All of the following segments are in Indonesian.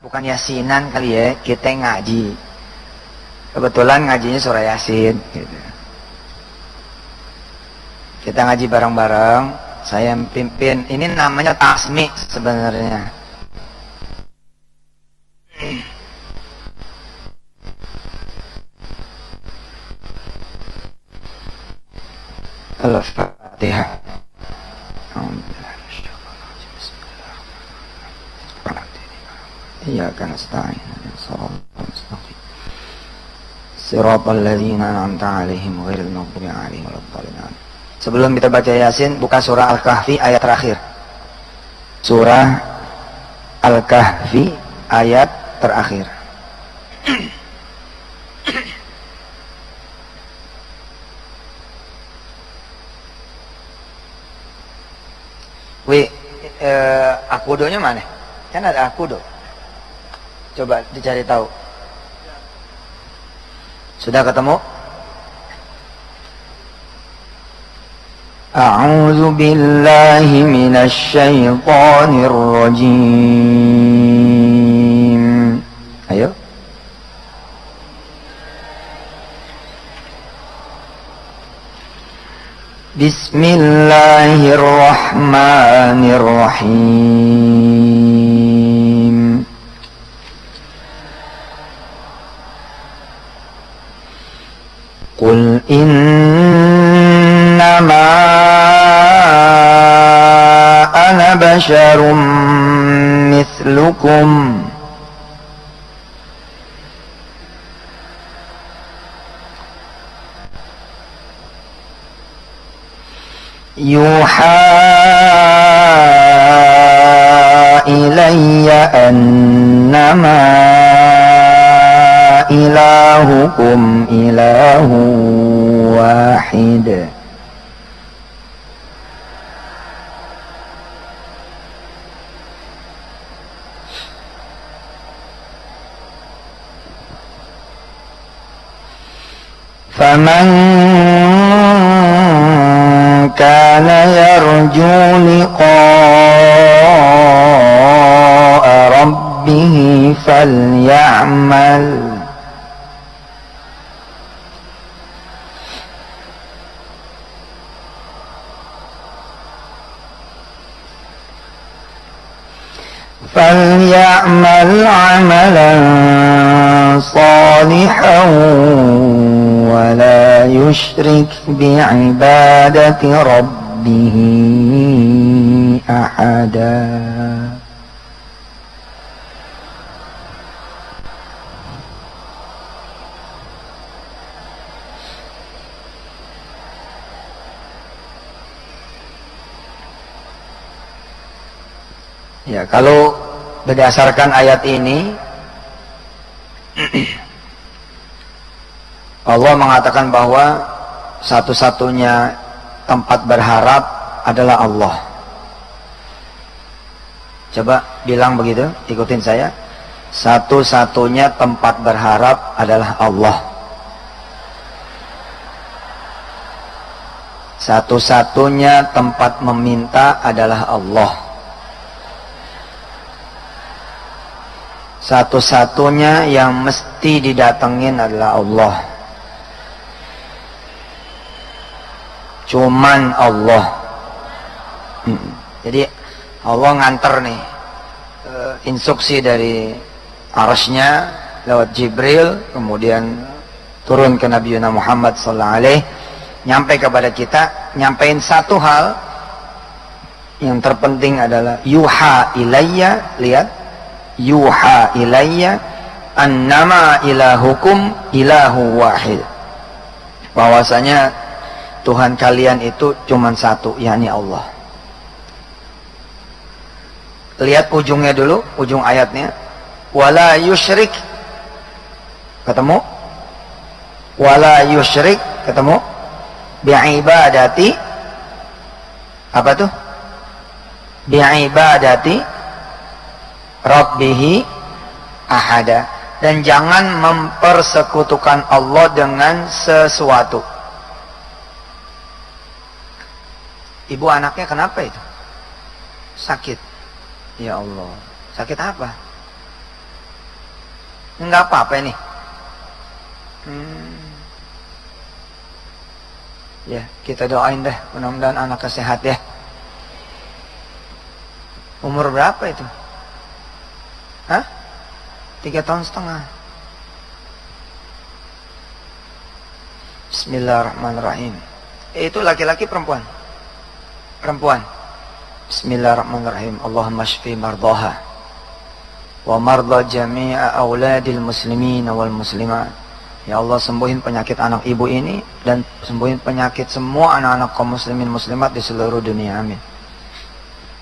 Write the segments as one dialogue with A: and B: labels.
A: Bukan yasinan kali ya, kita ngaji. Kebetulan ngajinya surah Yasin gitu. Kita ngaji bareng-bareng, saya pimpin. Ini namanya tasmi sebenarnya. Al-Fatihah. Iyyaka nasta'in. Shiratal ladzina an'amta 'alaihim ghairil maghdubi 'alaihim waladdallin. Sebelum kita baca Yasin, buka surah Al-Kahfi ayat terakhir. Surah Al-Kahfi ayat terakhir. Akudonya mana? Kan ada akudo. Coba dicari tahu. Sudah ketemu? A'udzu billahi minasy syaithanir rajim. Ayo. Bismillahirrahmanirrahim. Qul innama ana basyarum mithlukum yuha ilayya annama ilahukum ilahu wahid. Faman kana yarju liqa'a rabbih فليعمل عملا صالحا ولا يشرك بعبادة ربه أحدا. Ya, kalau berdasarkan ayat ini Allah mengatakan bahwa satu-satunya tempat berharap adalah Allah. Coba bilang begitu, ikutin saya. Satu-satunya tempat berharap adalah Allah. Satu-satunya tempat meminta adalah Allah. Satu-satunya yang mesti didatengin adalah Allah. Cuman Allah. Jadi Allah nganter nih instruksi dari arasnya lewat Jibril, kemudian turun ke Nabi Muhammad SAW, nyampe kepada kita, nyampein satu hal yang terpenting adalah yuha ilayya. Lihat, yuha ilayya annama ilahukum ilahu wahid, bahwasanya Tuhan kalian itu cuma satu, yakni Allah. Lihat ujungnya dulu, ujung ayatnya, wala yusyrik, ketemu, wala yusyrik, ketemu, bi'ibadati, apa tuh, bi'ibadati Rabbihi ahada, dan jangan mempersekutukan Allah dengan sesuatu. Ibu anaknya kenapa itu? Sakit. Ya Allah, sakit apa? Enggak apa-apa ini. Ya, kita doain deh, mudah-mudahan anaknya sehat ya. Umur berapa itu? Hah? 3,5 tahun. Bismillahirrahmanirrahim. Itu laki-laki perempuan? Perempuan. Bismillahirrahmanirrahim. Allahumma shfi mardaha wa marda jami'a auladil muslimin wal muslimat. Ya Allah, sembuhin penyakit anak ibu ini dan sembuhin penyakit semua anak-anak kaum muslimin muslimat di seluruh dunia. Amin.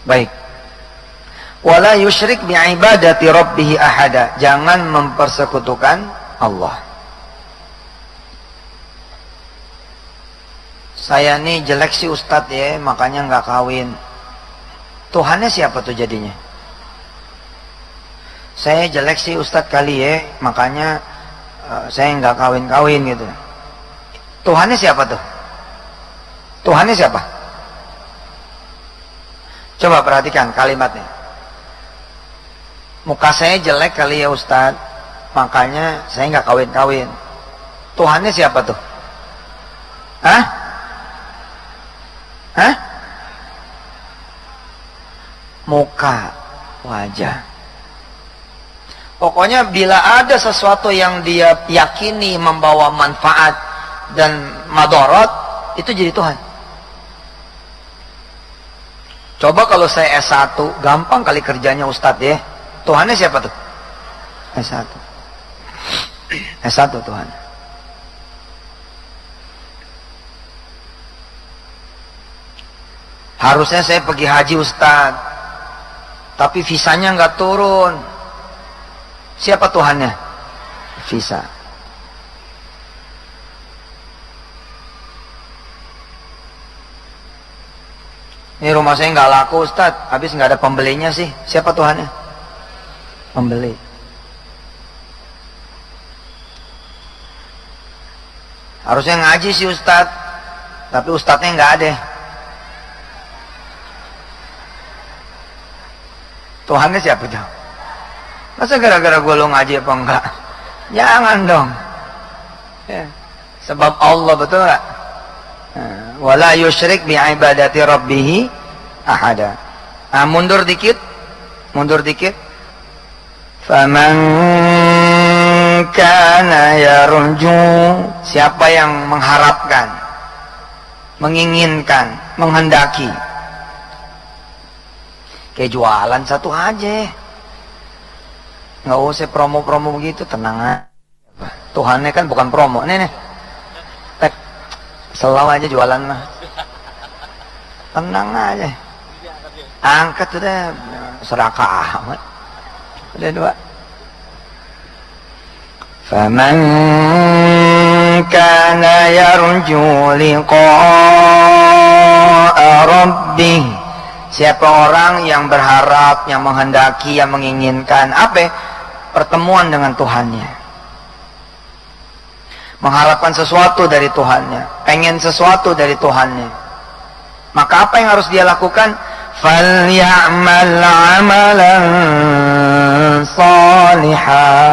A: Baik. Wala yusyrik bi'ibadati rabbih ahada. Jangan mempersekutukan Allah. Saya nih jelek sih Ustadz ya, makanya nggak kawin. Tuhannya siapa tuh jadinya? Saya jelek sih Ustadz kali ya, makanya saya nggak kawin-kawin gitu. Tuhannya siapa tuh? Tuhannya siapa? Coba perhatikan kalimatnya. Muka saya jelek kali ya Ustadz, makanya saya nggak kawin-kawin. Tuhannya siapa tuh? Hah? Hah? Muka, wajah. Pokoknya bila ada sesuatu yang dia yakini membawa manfaat dan madarat, itu jadi Tuhan. Coba kalau saya S1, gampang kali kerjanya Ustadz ya. Tuhannya siapa tuh? S1. S1 Tuhan. Harusnya saya pergi haji Ustadz, tapi visanya nggak turun. Siapa Tuhannya? Visa. Ini rumah saya nggak laku Ustadz, habis nggak ada pembelinya sih. Siapa Tuhannya? Pembeli. Harusnya ngaji sih Ustadz, tapi Ustadznya nggak ada. Tuhannya siapa tuh? Masa gara-gara gue lo ngaji apa enggak? Jangan dong ya. Sebab Allah, betul gak? Wala yusyrik bi'ibadati rabbih ahada. Mundur dikit. Faman kana yarju. Siapa yang mengharapkan, menginginkan, menghendaki. Kayak jualan satu aja, nggak usah promo-promo begitu, tenang aja. Tuhannya kan bukan promo. Nih selalu aja jualan mah, tenang aja, angkat udah, serakah amat. Udah dua. Faman kana yarju liqa'a rabbih. Siapa orang yang berharap, yang menghendaki, yang menginginkan apa? Pertemuan dengan Tuhannya. Mengharapkan sesuatu dari Tuhannya, pengen sesuatu dari Tuhannya. Maka apa yang harus dia lakukan? Falyamal 'amalan salihah.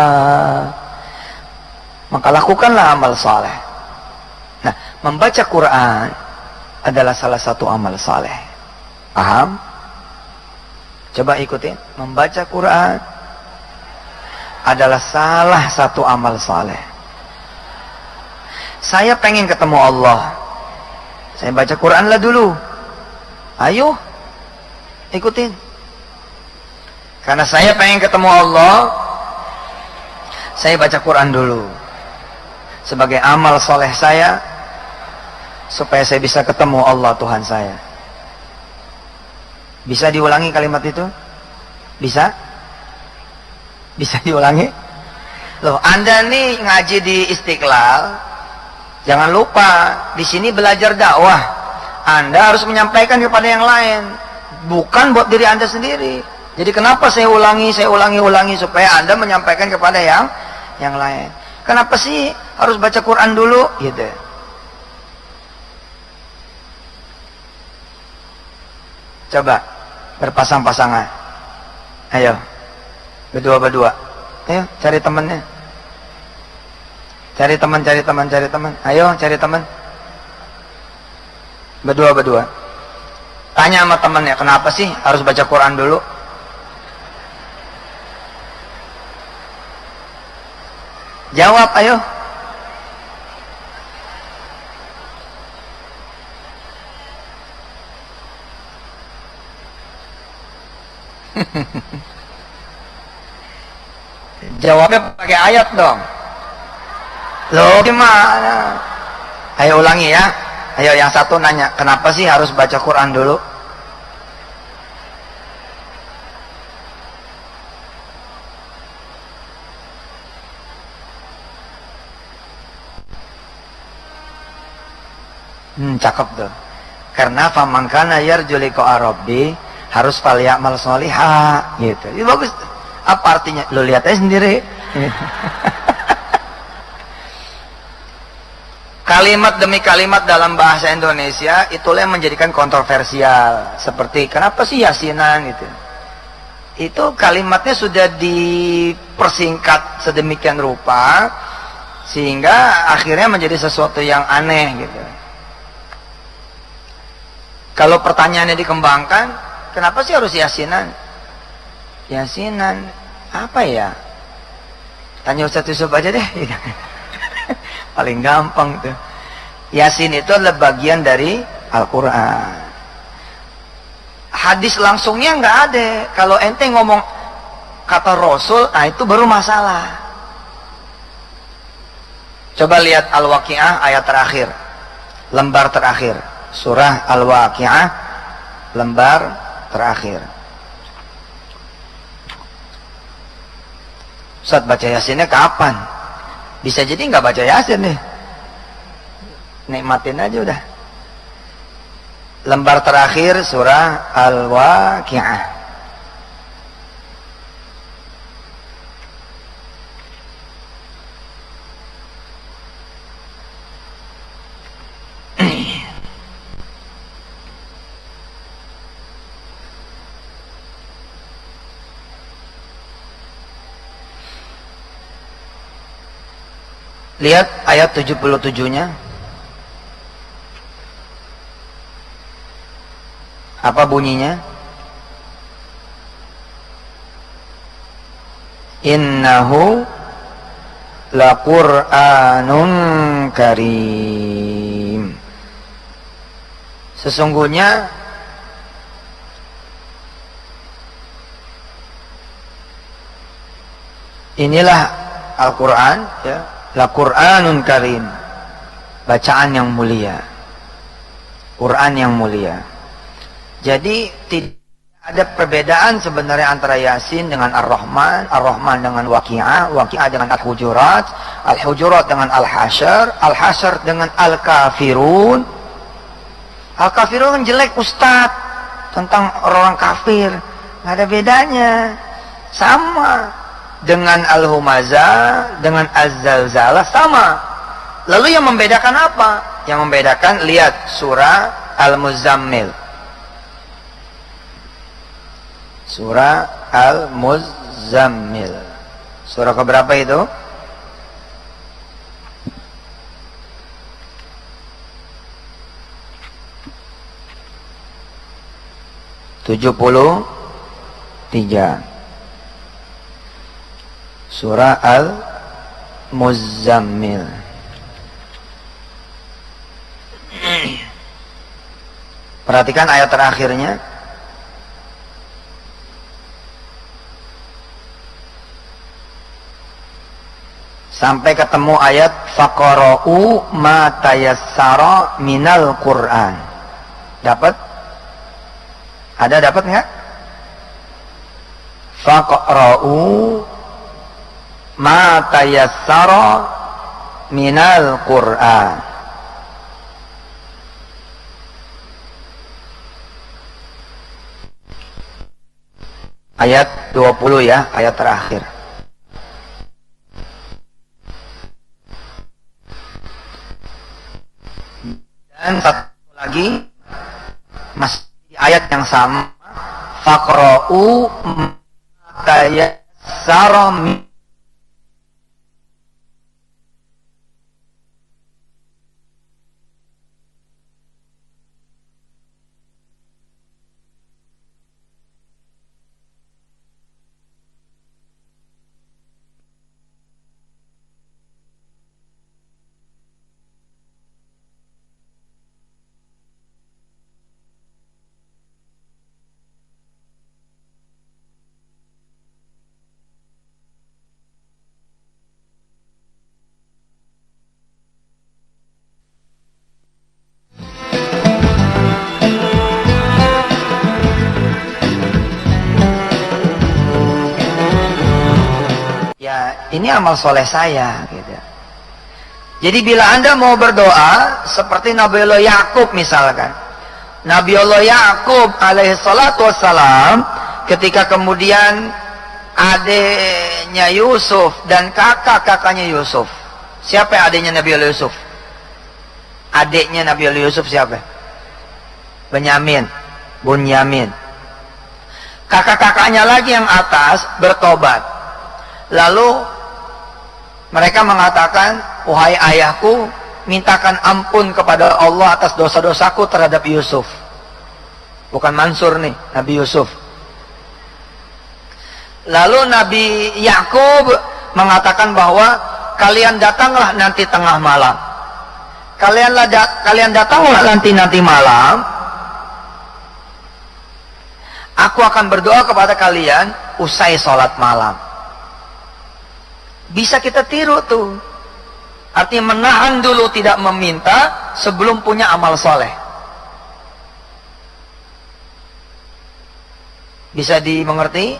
A: Maka lakukanlah amal saleh. Nah, membaca Quran adalah salah satu amal saleh. Paham? Coba ikutin. Membaca Quran adalah salah satu amal saleh. Saya pengen ketemu Allah, saya baca Quran lah dulu. Ayo ikutin. Karena saya pengen ketemu Allah, saya baca Quran dulu sebagai amal soleh saya, supaya saya bisa ketemu Allah Tuhan saya. Bisa diulangi kalimat itu? Bisa? Bisa diulangi? Loh, Anda nih ngaji di Istiqlal, jangan lupa di sini belajar dakwah. Anda harus menyampaikan kepada yang lain, bukan buat diri Anda sendiri. Jadi kenapa saya ulangi supaya Anda menyampaikan kepada yang lain. Kenapa sih harus baca Quran dulu gitu? Coba berpasang-pasangan. Ayo. Berdua-berdua. Ayo cari temannya. Cari teman. Ayo cari teman. Berdua. Tanya sama temannya, kenapa sih harus baca Quran dulu? Jawab, ayo. Jawabnya pakai ayat dong. Loh gimana? Ayo ulangi ya. Ayo yang satu nanya, kenapa sih harus baca Quran dulu? Cakep tuh. Karena faman kana yarju liqa'a rabbi harus falyamal sholihah gitu. Itu bagus. Apa artinya? Lo lihat aja sendiri. Kalimat demi kalimat dalam bahasa Indonesia itulah yang menjadikan kontroversial. Seperti kenapa sih yasinan gitu. Itu kalimatnya sudah dipersingkat sedemikian rupa sehingga akhirnya menjadi sesuatu yang aneh gitu. Kalau pertanyaannya dikembangkan, kenapa sih harus yasinan? Yasinan apa ya? Tanya Ustaz Yusuf aja deh. Paling gampang tuh. Yasin itu adalah bagian dari Al-Quran. Hadis langsungnya nggak ada. Kalau ente ngomong kata Rasul, nah itu baru masalah. Coba lihat Al-Waqi'ah ayat terakhir, lembar terakhir. Surah Al-Waqi'ah lembar terakhir. Ustaz baca Yasinnya kapan? Bisa jadi nggak baca Yasin nih. Nikmatin aja udah. Lembar terakhir surah Al-Waqi'ah. Lihat ayat 77-nya. Apa bunyinya? Innahu laqur'anun karim. Sesungguhnya inilah Al-Quran, ya. Laqur'anun karim, bacaan yang mulia, Quran yang mulia. Jadi tidak ada perbedaan sebenarnya antara Yasin dengan Ar-Rahman, Ar-Rahman dengan Waqi'ah, Waqi'ah dengan Al-Hujurat, Al-Hujurat dengan Al-Hasyr, Al-Hasyr dengan Al-Kafirun. Al-Kafirun kan jelek Ustaz, tentang orang kafir, nggak ada bedanya, sama. Dengan Al-Humazah, dengan Az-Zalzalah sama. Lalu yang membedakan apa? Yang membedakan, lihat surah Al-Muzammil. Surah Al-Muzammil. Surah keberapa itu? (73) Surah Al-Muzammil. Perhatikan ayat terakhirnya. Sampai ketemu ayat faqara'u ma tayassara minal Qur'an. Dapat? Ada dapat enggak? Faqara'u ma tayassara minal Qur'an. Ayat 20 ya, ayat terakhir. Dan satu lagi masih di ayat yang sama, faqra'u ma tayassara ya ini amal soleh saya gitu. Jadi bila Anda mau berdoa seperti Nabiullah Yakub misalkan, Nabiullah Yakub alaihi salatu wassalam, ketika kemudian adiknya Yusuf dan kakaknya Yusuf, siapa adiknya Nabiullah Yusuf? Adiknya Nabiullah Yusuf siapa? Bunyamin. Kakak-kakaknya lagi yang atas bertobat. Lalu mereka mengatakan, wahai ayahku, mintakan ampun kepada Allah atas dosa-dosaku terhadap Yusuf. Bukan Mansur nih, Nabi Yusuf. Lalu Nabi Yakub mengatakan bahwa kalian datanglah nanti tengah malam. Kalian datanglah nanti malam. Aku akan berdoa kepada kalian usai sholat malam. Bisa kita tiru tuh. Artinya menahan dulu tidak meminta sebelum punya amal soleh. Bisa dimengerti?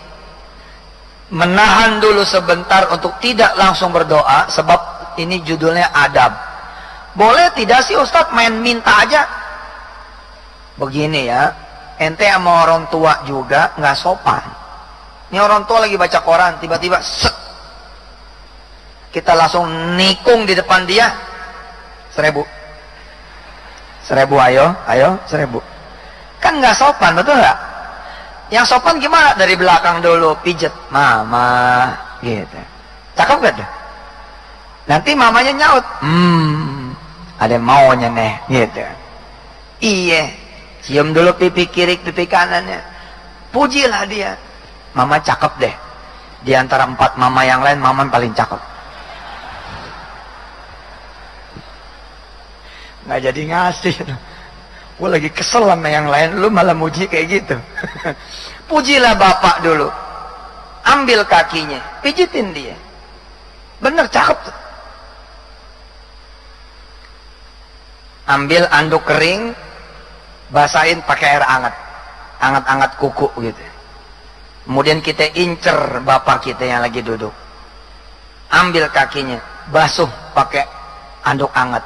A: Menahan dulu sebentar untuk tidak langsung berdoa, sebab ini judulnya adab. Boleh tidak sih Ustadz main minta aja? Begini ya, ente sama orang tua juga nggak sopan. Ini orang tua lagi baca koran, tiba-tiba set, kita langsung nikung di depan dia. 1000, ayo 1000. Kan nggak sopan, betul nggak? Yang sopan gimana? Dari belakang dulu pijet, mama, gitu. Cakep gak tuh? Nanti mamanya nyaut, ada maunya nih, gitu. Iya, cium dulu pipi kiri, pipi kanannya. Pujilah dia, mama cakep deh. Di antara 4 mama yang lain, mama yang paling cakep. Nggak jadi ngasih. Gue lagi kesel sama yang lain, lu malah muji kayak gitu. Pujilah bapak dulu, ambil kakinya, pijitin dia. Bener, cakep tuh. Ambil anduk kering, basahin pakai air hangat, hangat-hangat kuku gitu. Kemudian kita incer bapak kita yang lagi duduk, ambil kakinya, basuh pakai anduk hangat,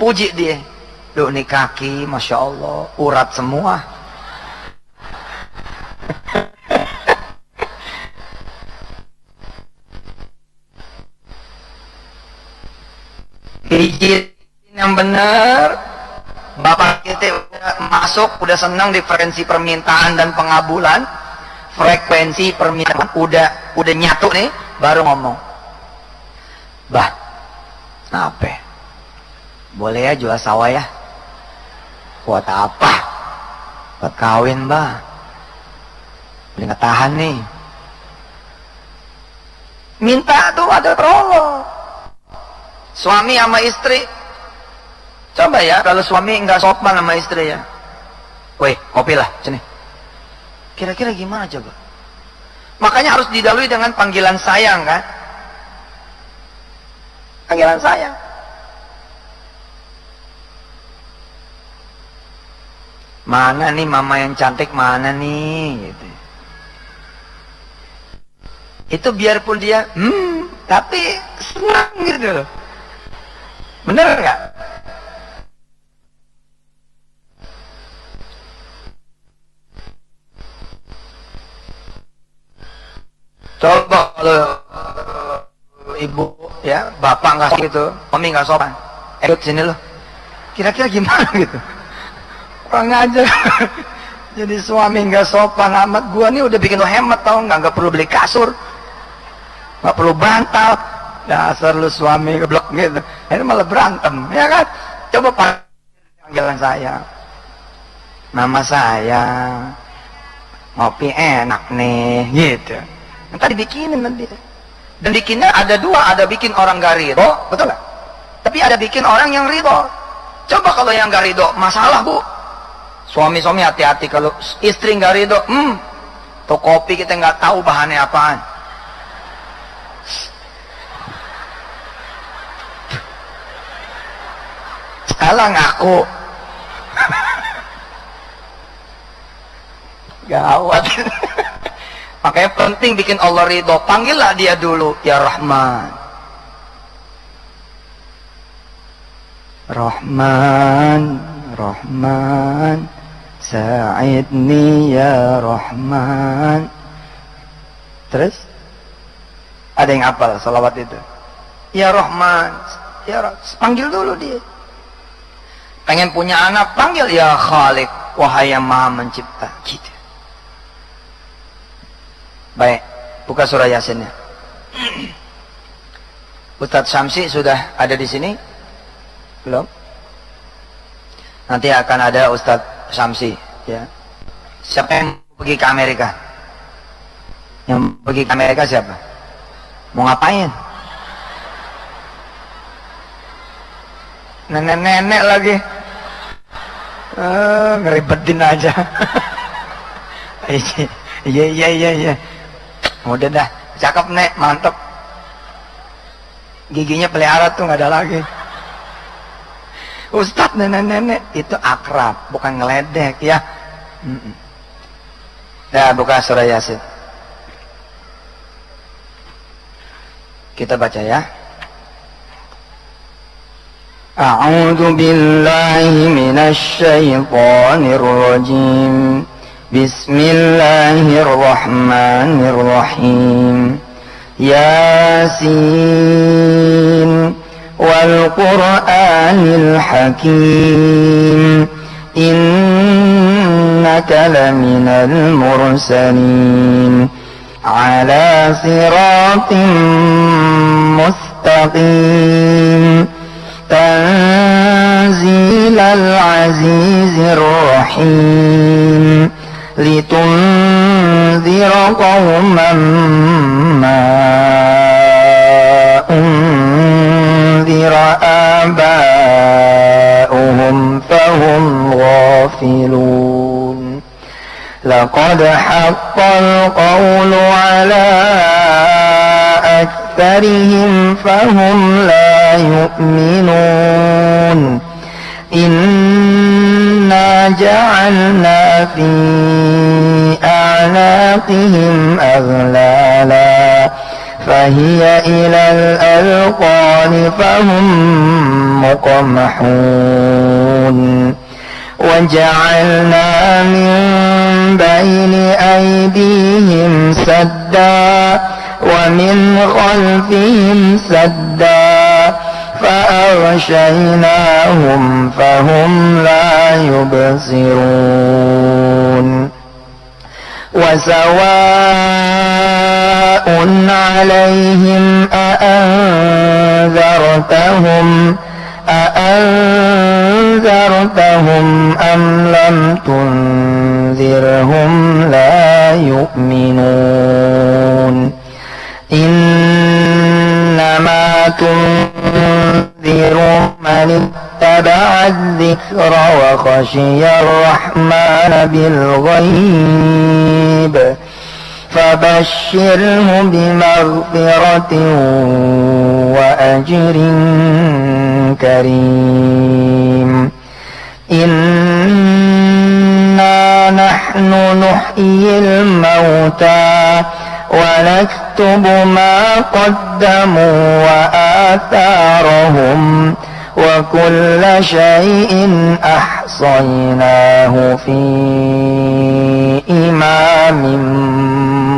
A: puji dia. Duh, nih kaki, masya Allah, urat semua. Pijit yang benar. Bapak kita udah masuk, udah senang di frekuensi permintaan dan pengabulan. Frekuensi permintaan udah nyatu nih, baru ngomong, bah, apa? Boleh ya jual sawah ya? Buat apa? Buat kawin, bah. Udah nggak tahan nih. Minta tuh ada terolong. Suami sama istri, coba ya kalau suami nggak sopan sama istri ya, weh kopi lah sini. Kira-kira gimana coba? Makanya harus didahului dengan panggilan sayang kan? Panggilan sayang. Mana nih mama yang cantik, mana nih gitu. Itu biarpun dia tapi senang gitu loh. Bener nggak? Coba kalau ibu ya, bapak nggak gitu, mami nggak sopan, ikut sini loh. Kira-kira gimana gitu? Kurang ajar. Jadi suami nggak sopan amat. Gua nih udah bikin lo hemat, tau nggak perlu beli kasur, nggak perlu bantal. Dasar lu suami geblok gitu. Ini malah berantem, ya kan? Coba panggilan saya, mama saya, ngopi enak nih, gitu. Nanti dibikinin nanti. Dan bikinnya ada 2, ada bikin orang gak ridho, betul nggak? Tapi ada bikin orang yang ridho. Coba kalau yang gak ridho, masalah bu. Suami-suami hati-hati kalau istri nggak ridho, tuh kopi kita nggak tahu bahannya apaan. Salah ngaku. Gawat. Makanya penting bikin Allah ridho. Panggillah dia dulu, ya Rahman. Rahman, Rahman, sa'idni ya Rahman. Terus ada yang hafal salawat itu? Ya Rahman, ya panggil dulu dia. Pengen punya anak, panggil ya Khalik, wahai yang maha mencipta. Gitu. Baik, buka surah Yasinnya. Ustadz Syamsi sudah ada di sini? Belum? Nanti akan ada Ustadz Syamsi, ya. Siapa yang pergi ke Amerika? Yang pergi ke Amerika siapa? Mau ngapain? Nenek-nenek lagi. Ngeribetin aja. Iya. Udah dah, cakep nek, mantep. Giginya pelihara tuh nggak ada lagi. Ustadz nenek-nenek itu akrab, bukan ngeledek ya. Nah, buka surah Yasin. Kita baca ya. A'udzu billahi minasy syaithanir rajim. Bismillahirrahmanirrahim. Yasin wal Qur'anil Hakim. Innaka laminal mursalin ala siratim mustaqim. Tanzilal azizir rahim. Litunzira qauman ma unzira aba'uhum fahum ghafilun. Laqad haqqal qawlu ala aktharihim fahum la yu'minun. Inna ja'alna fi a'naqihim aghlala fahiya ilal alqani fahum muqmahun. وجعلنا من بين أيديهم سدا ومن خلفهم سدا فأغشيناهم فهم لا يبصرون. وسواء عليهم أأنذرتهم أم لم تنذرهم لا يؤمنون. إنما تنذر من اتبع الذكر وخشي الرحمن بالغيب فبشره بمغفرة وأجر كريم. إنا نحن نحيي الموتى ونكتب ما قدموا وآثارهم وكل شيء أحصيناه في إمام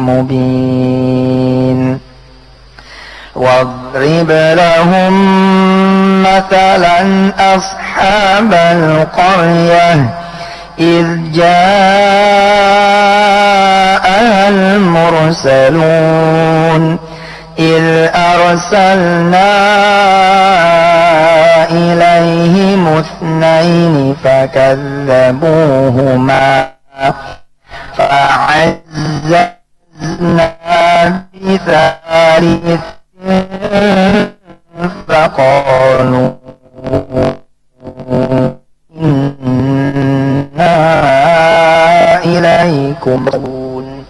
A: مبين. واضرب لهم مثلا أصحاب القرية إذ جاءها المرسلون إذ أرسلنا إليهم اثنين فكذبوهما فعززنا بثالث فقالوا إنا إليكم مرسلون.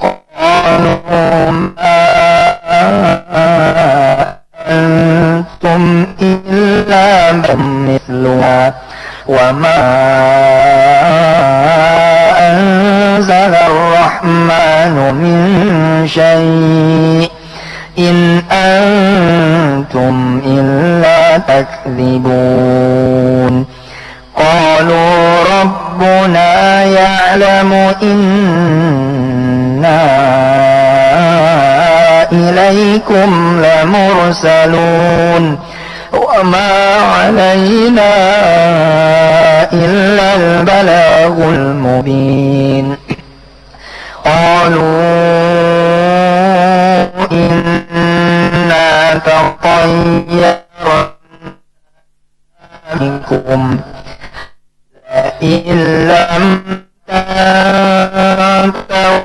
A: قالوا ما أنتم إلا مثلنا وما أنزل الرحمن إن أنتم إلا تكذبون قالوا ربنا يعلم إنا إليكم لمرسلون وما علينا إلا البلاغ المبين قالوا إنا تطيرنا بكم لئن لم تنتهوا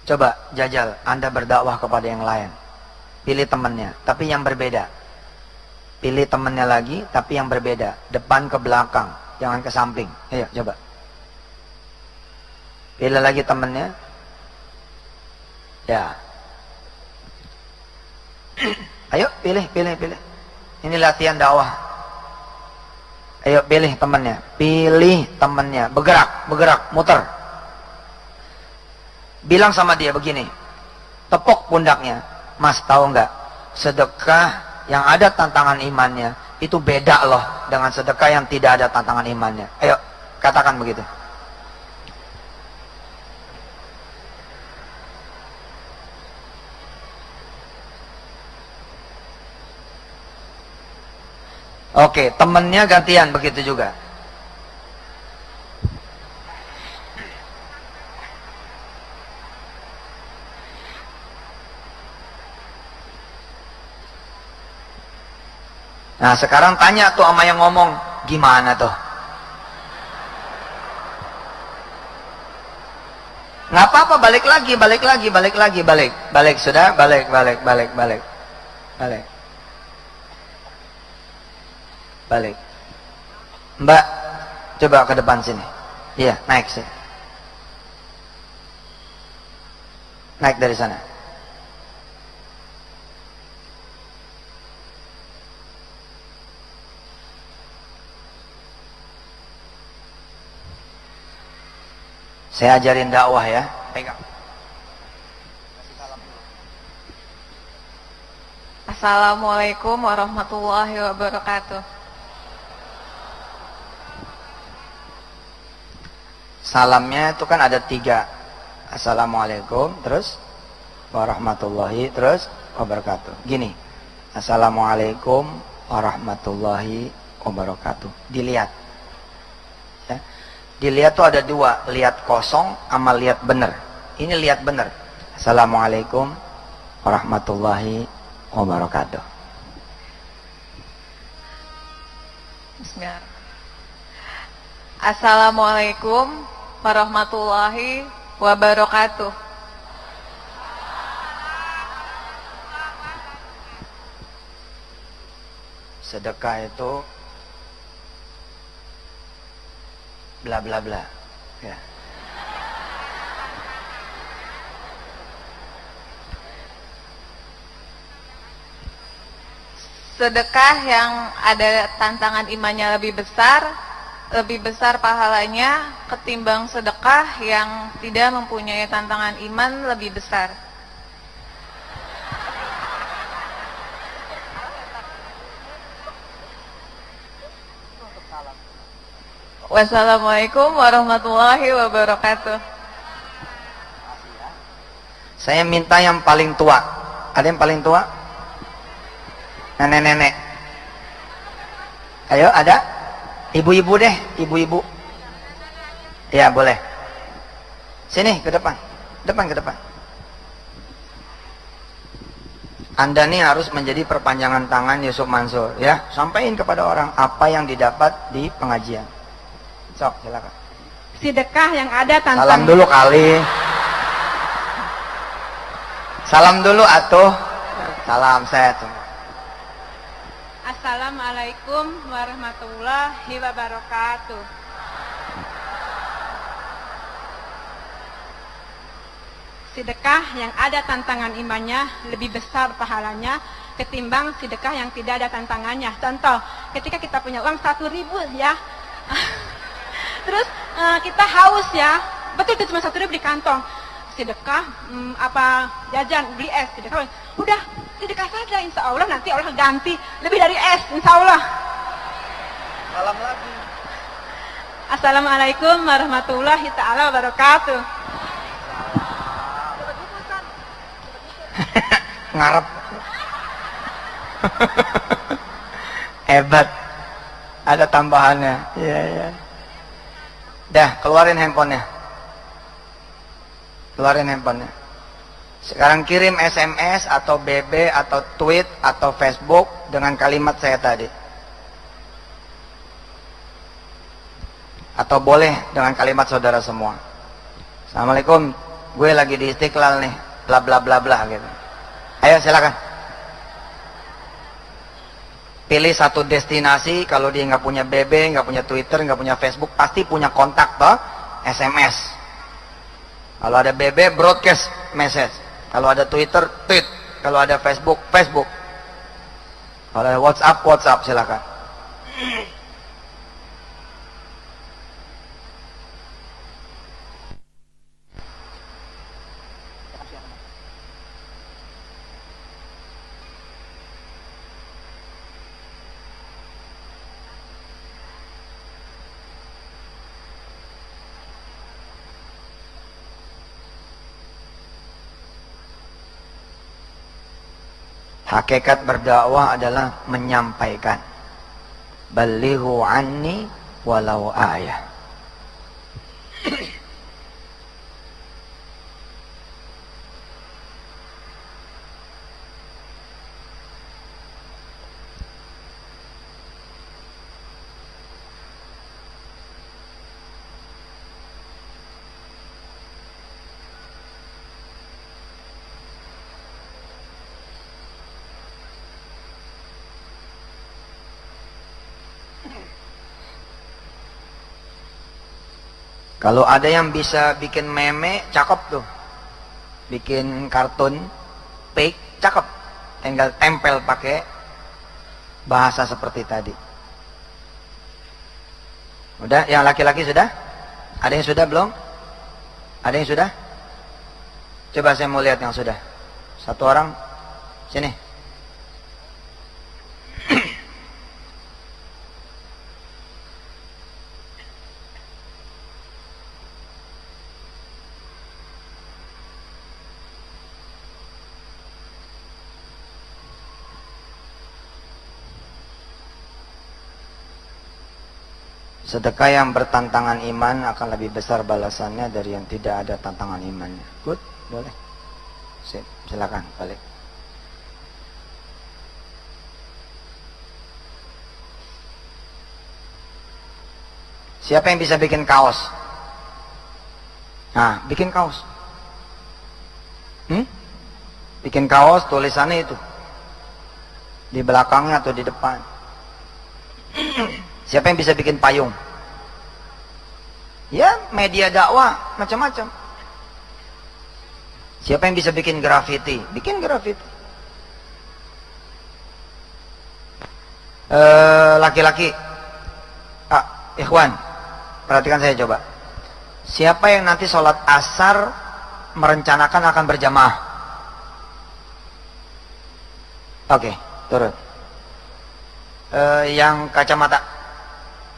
A: Coba jajal, Anda berdakwah kepada yang lain. Pilih temannya, tapi yang berbeda. Pilih temannya lagi, tapi yang berbeda. Depan ke belakang, jangan ke samping. Ayo, coba. Pilih lagi temannya. Ya. Ayo, pilih. Ini latihan dakwah. Ayo, pilih temannya. Pilih temannya. Bergerak, muter. Bilang sama dia begini, tepuk pundaknya, Mas tahu nggak, sedekah yang ada tantangan imannya itu beda loh dengan sedekah yang tidak ada tantangan imannya. Ayo katakan begitu. Oke, temennya gantian begitu juga. Nah sekarang tanya tuh sama yang ngomong, gimana tuh? Nggak apa-apa, balik lagi. Sudah, balik. Mbak, coba ke depan sini. Iya, naik sini. Naik dari sana. Saya ajarin dakwah ya. Pegang.
B: Assalamualaikum warahmatullahi wabarakatuh.
A: Salamnya itu kan ada 3. Assalamualaikum, terus warahmatullahi, terus wabarakatuh. Gini. Assalamualaikum warahmatullahi wabarakatuh. Dilihat. Ya. Dilihat tuh ada 2, lihat kosong sama lihat bener. Ini lihat bener. Assalamualaikum warahmatullahi wabarakatuh.
B: Bismillah. Assalamualaikum warahmatullahi wabarakatuh.
A: Sedekah itu bla bla bla ya.
B: sedekah yang ada tantangan imannya lebih besar pahalanya ketimbang sedekah yang tidak mempunyai tantangan iman lebih besar. Wassalamualaikum warahmatullahi wabarakatuh.
A: Saya minta yang paling tua. Ada yang paling tua? Nenek-nenek. Ayo, ada? Ibu-ibu deh, ibu-ibu. Ya, boleh. Sini, ke depan. Depan, ke depan. Anda nih harus menjadi perpanjangan tangan Yusuf Mansur, ya. Sampaikan kepada orang apa yang didapat di pengajian. Sok, silakan.
C: Sedekah yang ada tantangan.
A: Salam dulu kali. Salam dulu atuh. Salam set.
C: Assalamualaikum warahmatullahi wabarakatuh. Sedekah yang ada tantangan imannya lebih besar pahalanya ketimbang sedekah yang tidak ada tantangannya. Contoh, ketika kita punya uang 1.000 ya, terus kita haus ya, betul itu cuma 1.000 di kantong. Sedekah jajan beli es, sedekah udah sedekah saja, insya Allah nanti Allah ganti lebih dari es, insya Allah.
A: Salam lagi.
C: Assalamualaikum warahmatullahi taala wabarakatuh.
A: Ngarep. Hebat. Ada tambahannya. Iya, iya. Dah, keluarin handphonenya. Keluarin handphonenya. Sekarang kirim SMS atau BB atau tweet atau Facebook dengan kalimat saya tadi. Atau boleh dengan kalimat saudara semua. Assalamualaikum, gue lagi di Istiqlal nih, bla bla bla bla gitu. Ayo silakan. Pilih satu destinasi. Kalau dia nggak punya BB, nggak punya Twitter, nggak punya Facebook, pasti punya kontak toh, SMS. Kalau ada BB, broadcast message. Kalau ada Twitter, tweet. Kalau ada Facebook, Facebook. Kalau ada WhatsApp, WhatsApp, silakan. Hakikat berdakwah adalah menyampaikan. Balighu anni walau ayah. Kalau ada yang bisa bikin meme, cakep tuh. Bikin kartun, fake, cakep. Tinggal tempel pakai bahasa seperti tadi. Udah, yang laki-laki sudah? Ada yang sudah belum? Ada yang sudah? Coba saya mau lihat yang sudah. Satu orang, sini. Sedekah yang bertantangan iman akan lebih besar balasannya dari yang tidak ada tantangan imannya. Good, boleh. Sip, silakan balik. Siapa yang bisa bikin kaos? Nah, bikin kaos. Bikin kaos, tulisannya itu. Di belakangnya atau di depan. Siapa yang bisa bikin payung? Ya, media dakwah, macam-macam. Siapa yang bisa bikin grafiti? Bikin grafiti. Laki-laki, ikhwan, perhatikan saya coba. Siapa yang nanti sholat asar merencanakan akan berjamaah? Oke, turun. Yang kacamata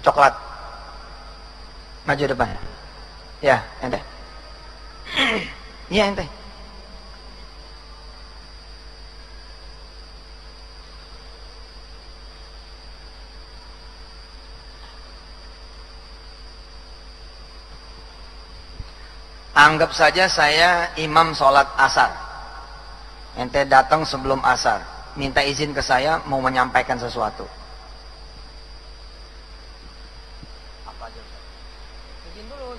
A: coklat, maju depan. Ya, ente. Iya, ente. Anggap saja saya imam sholat asar. Ente datang sebelum asar, minta izin ke saya mau menyampaikan sesuatu. Apa aja? Izin dulu.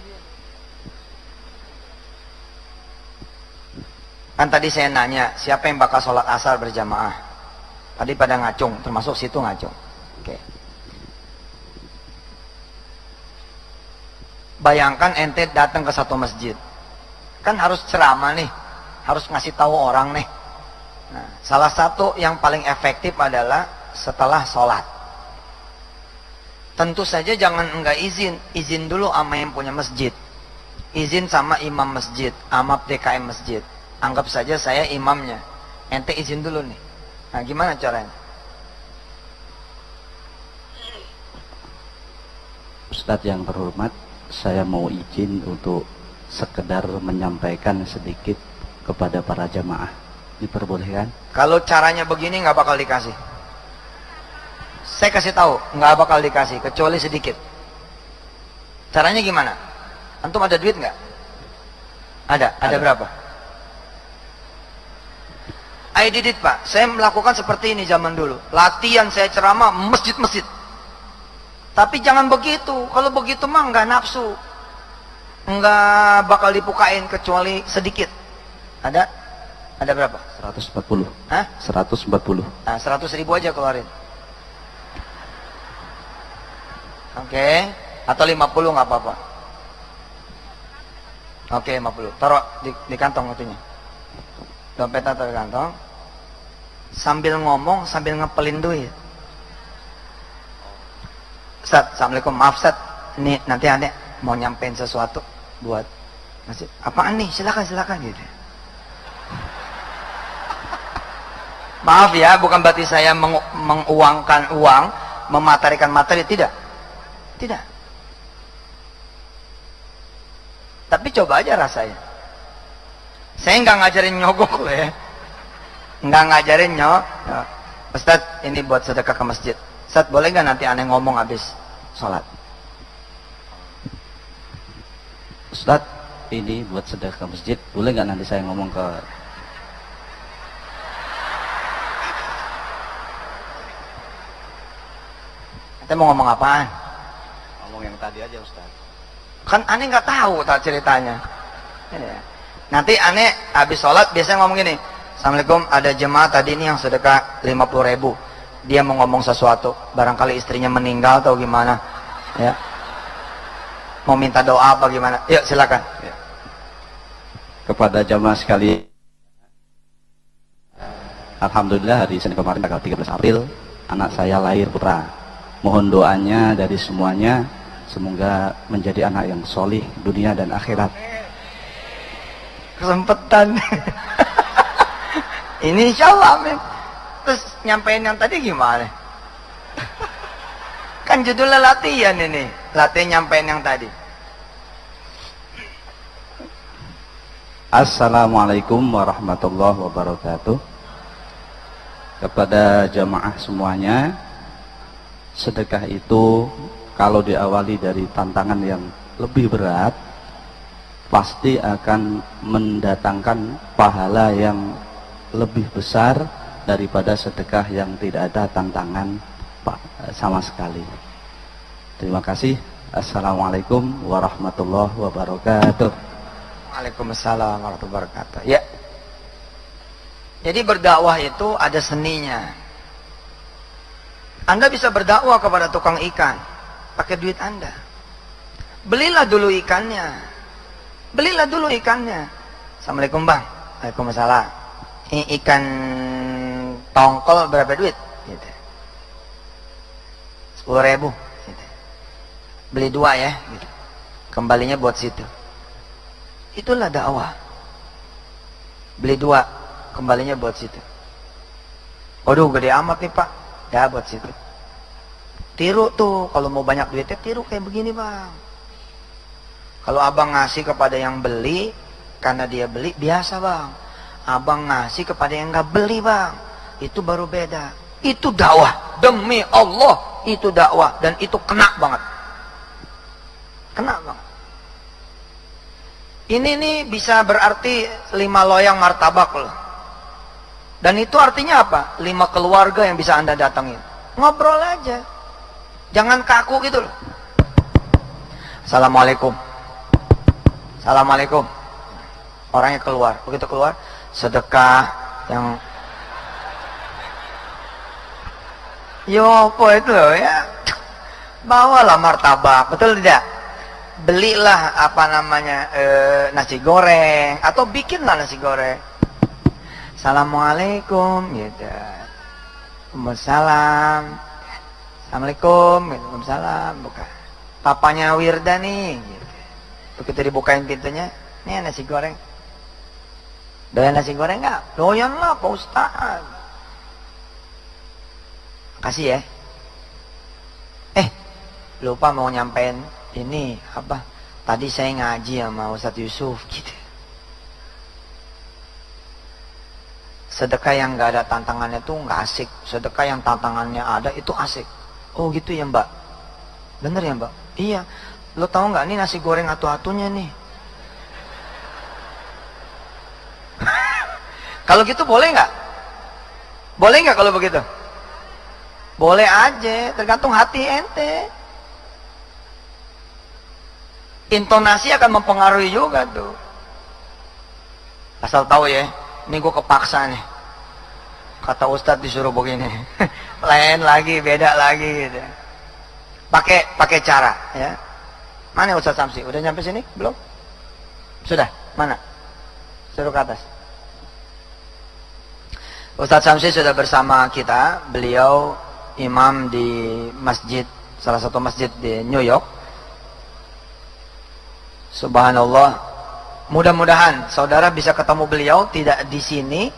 A: Kan tadi saya nanya, siapa yang bakal sholat asar berjamaah? Tadi pada ngacung, termasuk situ ngacung. Oke. Bayangkan ente datang ke satu masjid. Kan harus ceramah nih, harus ngasih tahu orang nih. Nah, salah satu yang paling efektif adalah setelah sholat. Tentu saja jangan enggak izin dulu sama yang punya masjid. Izin sama imam masjid, sama DKM masjid. Anggap saja saya imamnya, ente izin dulu nih. Nah, gimana caranya?
D: Ustadz yang terhormat, saya mau izin untuk sekedar menyampaikan sedikit kepada para jamaah. Diperbolehkan?
A: Kalau caranya begini nggak bakal dikasih. Saya kasih tahu, nggak bakal dikasih kecuali sedikit. Caranya gimana? Antum ada duit nggak? Ada berapa? I did it, Pak. Saya melakukan seperti ini zaman dulu. Latihan saya ceramah masjid-masjid. Tapi jangan begitu. Kalau begitu mah nggak nafsu. Nggak bakal dibukain kecuali sedikit. Ada berapa?
D: 140.
A: Hah?
D: 140.
A: Nah, 100.000 aja keluarin. Oke. Atau 50 nggak apa-apa. Oke, 50. Taruh di kantong itunya. Dompetnya taruh di kantong. Sambil ngomong, sambil ngepelin duit. Ustaz, assalamualaikum. Maaf Ustaz, ini nanti aneh mau nyampein sesuatu buat masjid. Apaan nih? Silakan gitu. Maaf ya, bukan berarti saya menguangkan uang, mematerikan materi, tidak. Tapi coba aja rasanya. Saya nggak ngajarin nyogok loh ya. Nggak ngajarin Ustaz, ini buat sedekah ke masjid. Ustaz, boleh nggak nanti aneh ngomong habis sholat?
D: Ustadz, ini buat sedekah ke masjid, boleh nggak nanti saya ngomong ke...
A: Ente mau ngomong apaan?
D: Ngomong yang tadi aja Ustadz.
A: Kan aneh nggak tahu tak ceritanya. Nanti aneh habis sholat biasanya ngomong gini, assalamualaikum, ada jemaah tadi ini yang sedekah 50.000. Dia mau ngomong sesuatu, barangkali istrinya meninggal atau gimana, ya. Mau minta doa apa gimana? Yuk silakan.
D: Ya. Kepada jamaah sekalian, alhamdulillah hari Senin kemarin tanggal 13 April anak saya lahir putra. Mohon doanya dari semuanya, semoga menjadi anak yang solih dunia dan akhirat.
A: Kesempatan. Ini insya Allah, men. Terus nyampein yang tadi gimana? Kan judulnya latihan ini. Latihan nyampein yang tadi.
D: Assalamualaikum warahmatullahi wabarakatuh. Kepada jamaah semuanya, sedekah itu kalau diawali dari tantangan yang lebih berat, pasti akan mendatangkan pahala yang lebih besar daripada sedekah yang tidak ada tantangan sama sekali. Terima kasih. Assalamualaikum warahmatullahi wabarakatuh.
A: Waalaikumsalam warahmatullahi wabarakatuh. Ya. Jadi berdakwah itu ada seninya. Anda bisa berdakwah kepada tukang ikan pakai duit Anda. Belilah dulu ikannya. Assalamualaikum Bang. Waalaikumsalam. Ini ikan tongkol berapa duit? Gitu. 10.000 gitu. Beli 2 ya gitu. Kembalinya buat situ. Itulah dakwah. Beli 2, kembalinya buat situ. Waduh, gede amat nih Pak. Ya buat situ. Tiru tuh, kalau mau banyak duitnya tiru kayak begini Bang. Kalau abang ngasih kepada yang beli, karena dia beli, biasa Bang. Abang ngasih kepada yang nggak beli Bang, itu baru beda. Itu dakwah, demi Allah itu dakwah, dan itu kena banget. Kena banget. Ini nih bisa berarti 5 loyang martabak loh. Dan itu artinya apa? 5 keluarga yang bisa Anda datangin. Ngobrol aja. Jangan kaku gitu loh. Assalamualaikum. Assalamualaikum. Orangnya keluar. Begitu keluar, sedekah yang yo apa itu loh ya. Bawalah martabak, betul tidak? Belilah apa namanya nasi goreng atau bikinlah nasi goreng. Assalamualaikum gitu. Waalaikumsalam. Assalamualaikum. Waalaikumsalam. Buka. Papanya Wirda nih gitu. Begitu dibukain pintunya, nih nasi goreng. Doyan nasi goreng nggak? Doyan lah Pak Ustaz. Kasih ya. Lupa mau nyampein ini apa? Tadi saya ngaji sama Ustadz Yusuf gitu. Sedekah yang nggak ada tantangannya tuh nggak asik. Sedekah yang tantangannya ada itu asik. Oh gitu ya Mbak. Bener ya Mbak? Iya. Lo tahu nggak nih nasi goreng atu-atunya nih? Kalau gitu boleh nggak? Boleh nggak kalau begitu? Boleh aja, tergantung hati ente. Intonasi akan mempengaruhi juga tuh. Asal tahu ya, ini gue kepaksa nih. Kata Ustadz disuruh begini. Lain lagi, beda lagi gitu. Pakai cara ya. Mana Ustadz Samsi? Udah nyampe sini? Belum? Sudah? Mana? Suruh ke atas. Ustadz Samsi sudah bersama kita. Beliau imam di masjid, salah satu masjid di New York. Subhanallah. Mudah-mudahan saudara bisa ketemu beliau tidak di sini,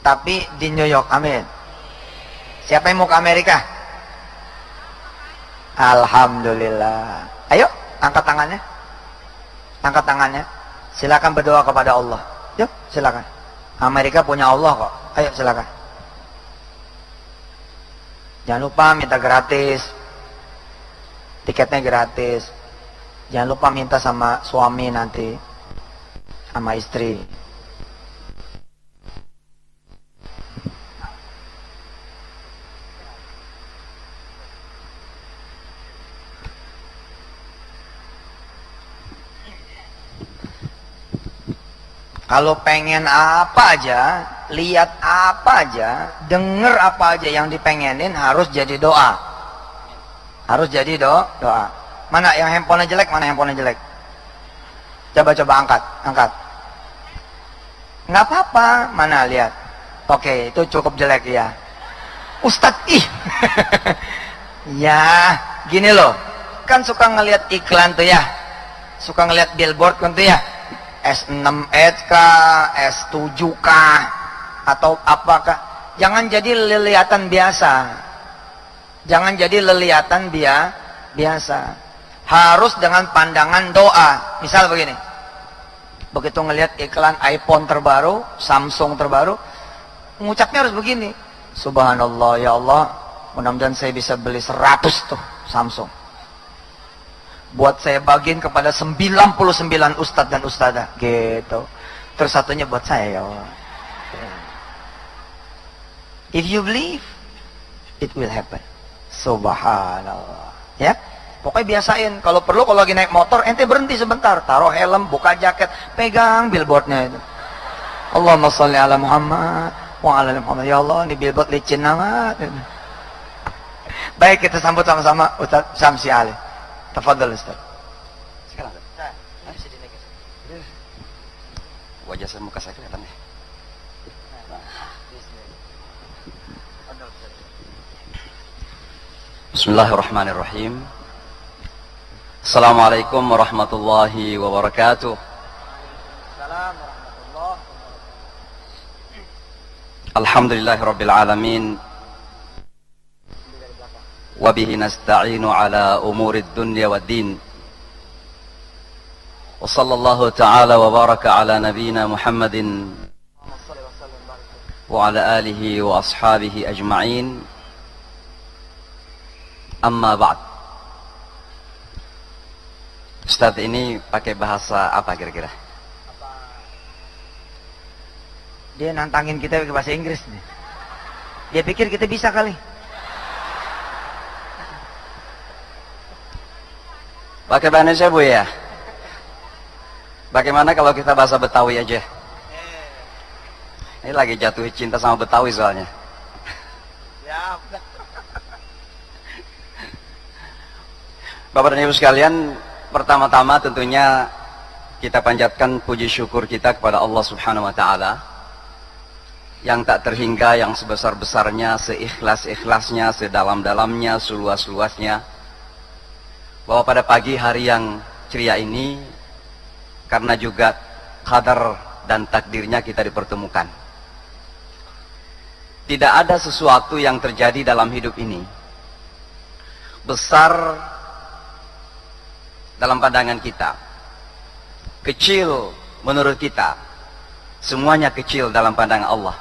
A: tapi di New York. Amin. Siapa yang mau ke Amerika? Alhamdulillah. Ayo, angkat tangannya. Angkat tangannya. Silakan berdoa kepada Allah. Yuk, silakan. Amerika punya Allah kok. Ayo, silakan. Jangan lupa minta gratis. Tiketnya gratis. Jangan lupa minta sama suami nanti. Sama istri. Kalau pengen apa aja, lihat apa aja, denger apa aja yang dipengenin harus jadi doa. Harus jadi doa. Mana yang handphonenya jelek? Mana handphonenya jelek? Coba angkat. Nggak apa-apa. Mana lihat? Oke, itu cukup jelek ya. Ustadz, ih. Ya, gini loh. Kan suka ngelihat iklan tuh ya. Suka ngelihat billboard kan tuh ya. S6 kah, S7 kah, atau apakah? Jangan jadi lelihatan biasa. Jangan jadi lelihatan biasa. Harus dengan pandangan doa. Misal begini. Begitu ngelihat iklan iPhone terbaru, Samsung terbaru, mengucapnya harus begini. Subhanallah ya Allah, mudah-mudahan saya bisa beli 100 tuh Samsung. Buat saya bagiin kepada 99 ustadz dan ustadzah gitu. Terus satunya buat saya ya Allah. If you believe, it will happen. Subhanallah. Ya, pokoknya biasain. Kalau perlu kalau lagi naik motor, ente berhenti sebentar, taruh helm, buka jaket, pegang billboardnya itu. Allahumma sholli ala Muhammad wa ala ali Muhammad. Ya Allah, ini billboard licin amat. Baik, kita sambut sama-sama Ustaz Samsi Ali. Tafadhal Ustaz. Sekarang.
D: Wajah saya, muka saya kelihatan ya.
E: Bismillahirrahmanirrahim. Assalamualaikum warahmatullahi wabarakatuh. Alhamdulillahirabbil alamin. Wa bihi nasta'inu ala umurid dunya waddin. Wa sallallahu ta'ala wa baraka ala nabiyyina Muhammadin wa ala alihi wa ashabihi ajma'in. Amma ba'd. Ustaz ini pakai bahasa apa kira-kira?
A: Dia nantangin kita pakai bahasa Inggris nih. Dia pikir kita bisa kali.
E: Pakai bahasa Indonesia Bu ya? Bagaimana kalau kita bahasa Betawi aja? Ini lagi jatuh cinta sama Betawi soalnya.
A: Ya.
E: Bapak dan Ibu sekalian, pertama-tama tentunya kita panjatkan puji syukur kita kepada Allah Subhanahu wa taala yang tak terhingga, yang sebesar-besarnya, seikhlas-ikhlasnya, sedalam-dalamnya, seluas-luasnya, bahwa pada pagi hari yang ceria ini, karena juga qadar dan takdirnya kita dipertemukan. Tidak ada sesuatu yang terjadi dalam hidup ini besar dalam pandangan kita, kecil menurut kita, semuanya kecil dalam pandangan Allah.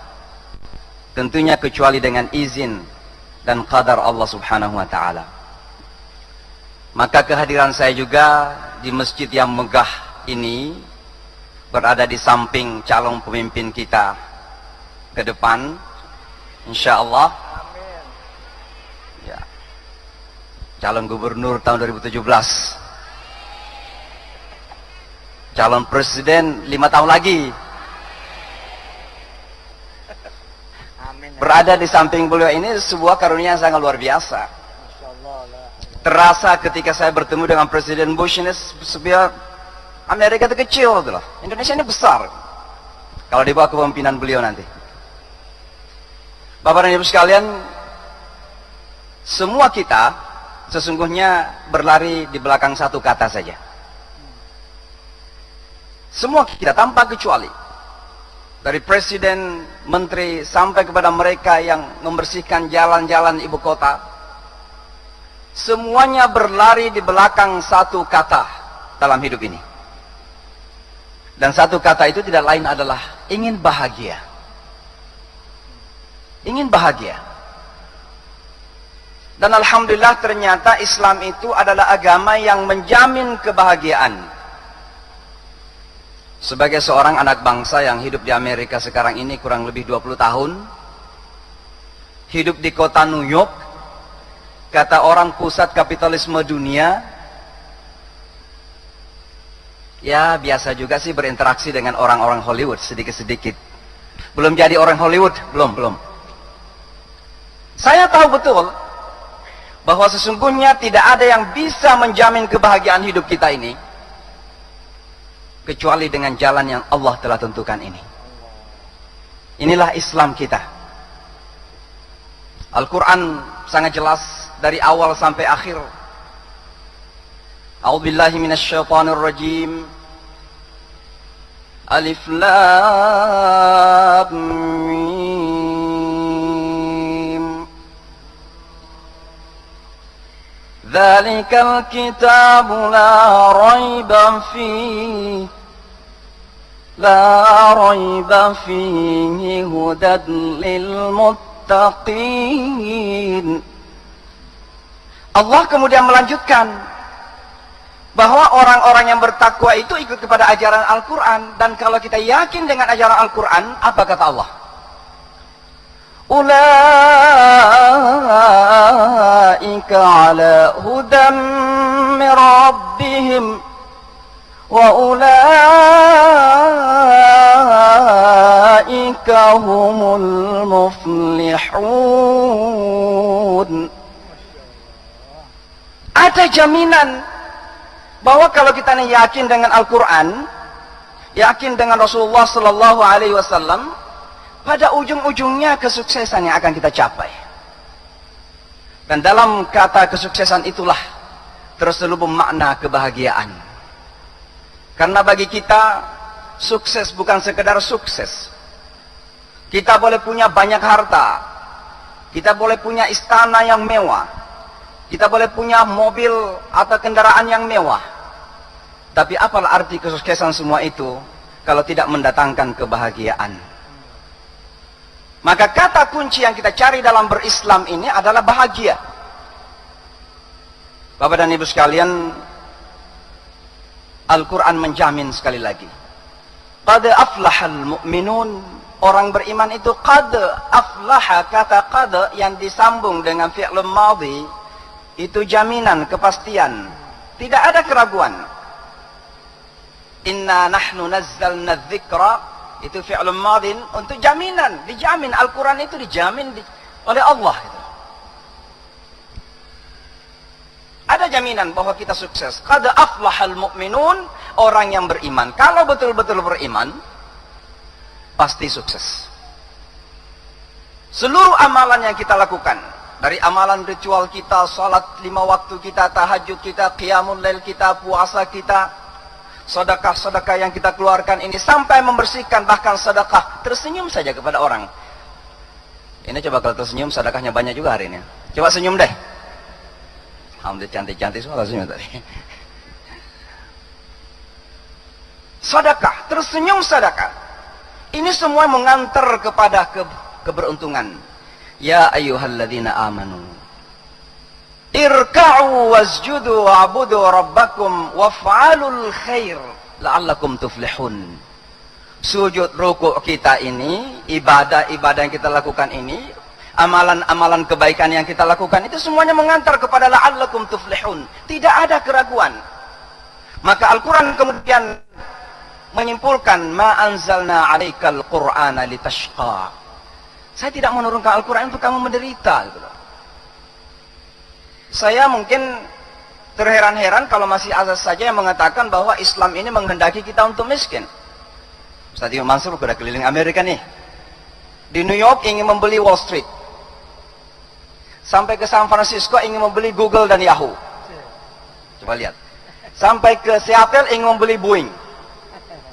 E: Tentunya kecuali dengan izin dan qadar Allah Subhanahu wa taala. Maka kehadiran saya juga di masjid yang megah ini, berada di samping calon pemimpin kita ke depan, insyaallah. Ya. Calon gubernur tahun 2017. Calon presiden 5 tahun lagi.
A: Amin.
E: Berada di samping beliau ini sebuah karunia yang sangat luar biasa. Terasa ketika saya bertemu dengan Presiden Bush ini, sebuah Amerika itu kecil gitu loh. Indonesia ini besar kalau dibawa kepemimpinan beliau nanti. Bapak dan Ibu sekalian, semua kita sesungguhnya berlari di belakang satu kata saja. Semua kita tanpa kecuali, dari presiden, menteri, sampai kepada mereka yang membersihkan jalan-jalan ibu kota, semuanya berlari di belakang satu kata dalam hidup ini. Dan satu kata itu tidak lain adalah ingin bahagia. Ingin bahagia. Dan alhamdulillah ternyata Islam itu adalah agama yang menjamin kebahagiaan. Sebagai seorang anak bangsa yang hidup di Amerika sekarang ini kurang lebih 20 tahun, hidup di kota New York, kata orang pusat kapitalisme dunia, ya biasa juga sih berinteraksi dengan orang-orang Hollywood sedikit-sedikit. Belum jadi orang Hollywood, belum. Saya tahu betul bahwa sesungguhnya tidak ada yang bisa menjamin kebahagiaan hidup kita ini kecuali dengan jalan yang Allah telah tentukan ini. Inilah Islam kita. Al-Quran sangat jelas dari awal sampai akhir. A'udzubillahi minasyaitonir rajim. Alif Lam Mim. Dzalikal kitabu la raiba fihi. La raiba fihi hudan lil muttaqin. Allah kemudian melanjutkan bahwa orang-orang yang bertakwa itu ikut kepada ajaran Al-Quran. Dan kalau kita yakin dengan ajaran Al-Quran, apa kata Allah? Ulaika ala hudan min rabbihim wa ulaika humul muflihun. Ada jaminan bahwa kalau kita yakin dengan Al-Quran, yakin dengan Rasulullah Sallallahu Alaihi Wasallam, pada ujung-ujungnya kesuksesan yang akan kita capai. Dan dalam kata kesuksesan itulah terselubung makna kebahagiaan. Karena bagi kita, sukses bukan sekedar sukses. Kita boleh punya banyak harta, kita boleh punya istana yang mewah, kita boleh punya mobil atau kendaraan yang mewah. Tapi apalah arti kesuksesan semua itu kalau tidak mendatangkan kebahagiaan? Maka kata kunci yang kita cari dalam berislam ini adalah bahagia. Bapak dan Ibu sekalian, Al-Quran menjamin sekali lagi. Qad aflahal mu'minun. Orang beriman itu qad aflaha. Kata qad yang disambung dengan fi'lun madhi, itu jaminan, kepastian. Tidak ada keraguan. Inna nahnu nazzalna dzikra. Itu fi'lun madhin untuk jaminan, dijamin. Al-Quran itu dijamin oleh Allah. Ada jaminan bahwa kita sukses. Qad aflahal mu'minun, orang yang beriman. Kalau betul-betul beriman, pasti sukses. Seluruh amalan yang kita lakukan, dari amalan ritual kita, salat 5 waktu kita, tahajud kita, qiyamul lail kita, puasa kita, sedekah-sedekah yang kita keluarkan ini, sampai membersihkan bahkan sedekah, tersenyum saja kepada orang. Ini coba kalau tersenyum, sedekahnya banyak juga hari ini. Coba senyum deh. Alhamdulillah, cantik-cantik semua senyum tadi. Sedekah, tersenyum sedekah. Ini semua mengantar kepada keberuntungan. Ya ayyuhalladzina amanu, irka'u wasjudu wa'budu rabbakum waf'alul khair la'allakum tuflihun. Sujud rukuk kita ini, ibadah-ibadah yang kita lakukan ini, amalan-amalan kebaikan yang kita lakukan itu semuanya mengantar kepada la'allakum tuflihun. Tidak ada keraguan. Maka Al-Quran kemudian menyimpulkan, ma anzalna 'alaikal qur'ana litashqa. Saya tidak menurunkan Al-Quran untuk kamu menderita. Saya mungkin terheran-heran kalau masih azas saja yang mengatakan bahwa Islam ini menghendaki kita untuk miskin. Ustaz Imam Mansur sudah keliling Amerika nih. Di New York ingin membeli Wall Street. Sampai ke San Francisco ingin membeli Google dan Yahoo. Coba lihat. Sampai ke Seattle ingin membeli Boeing.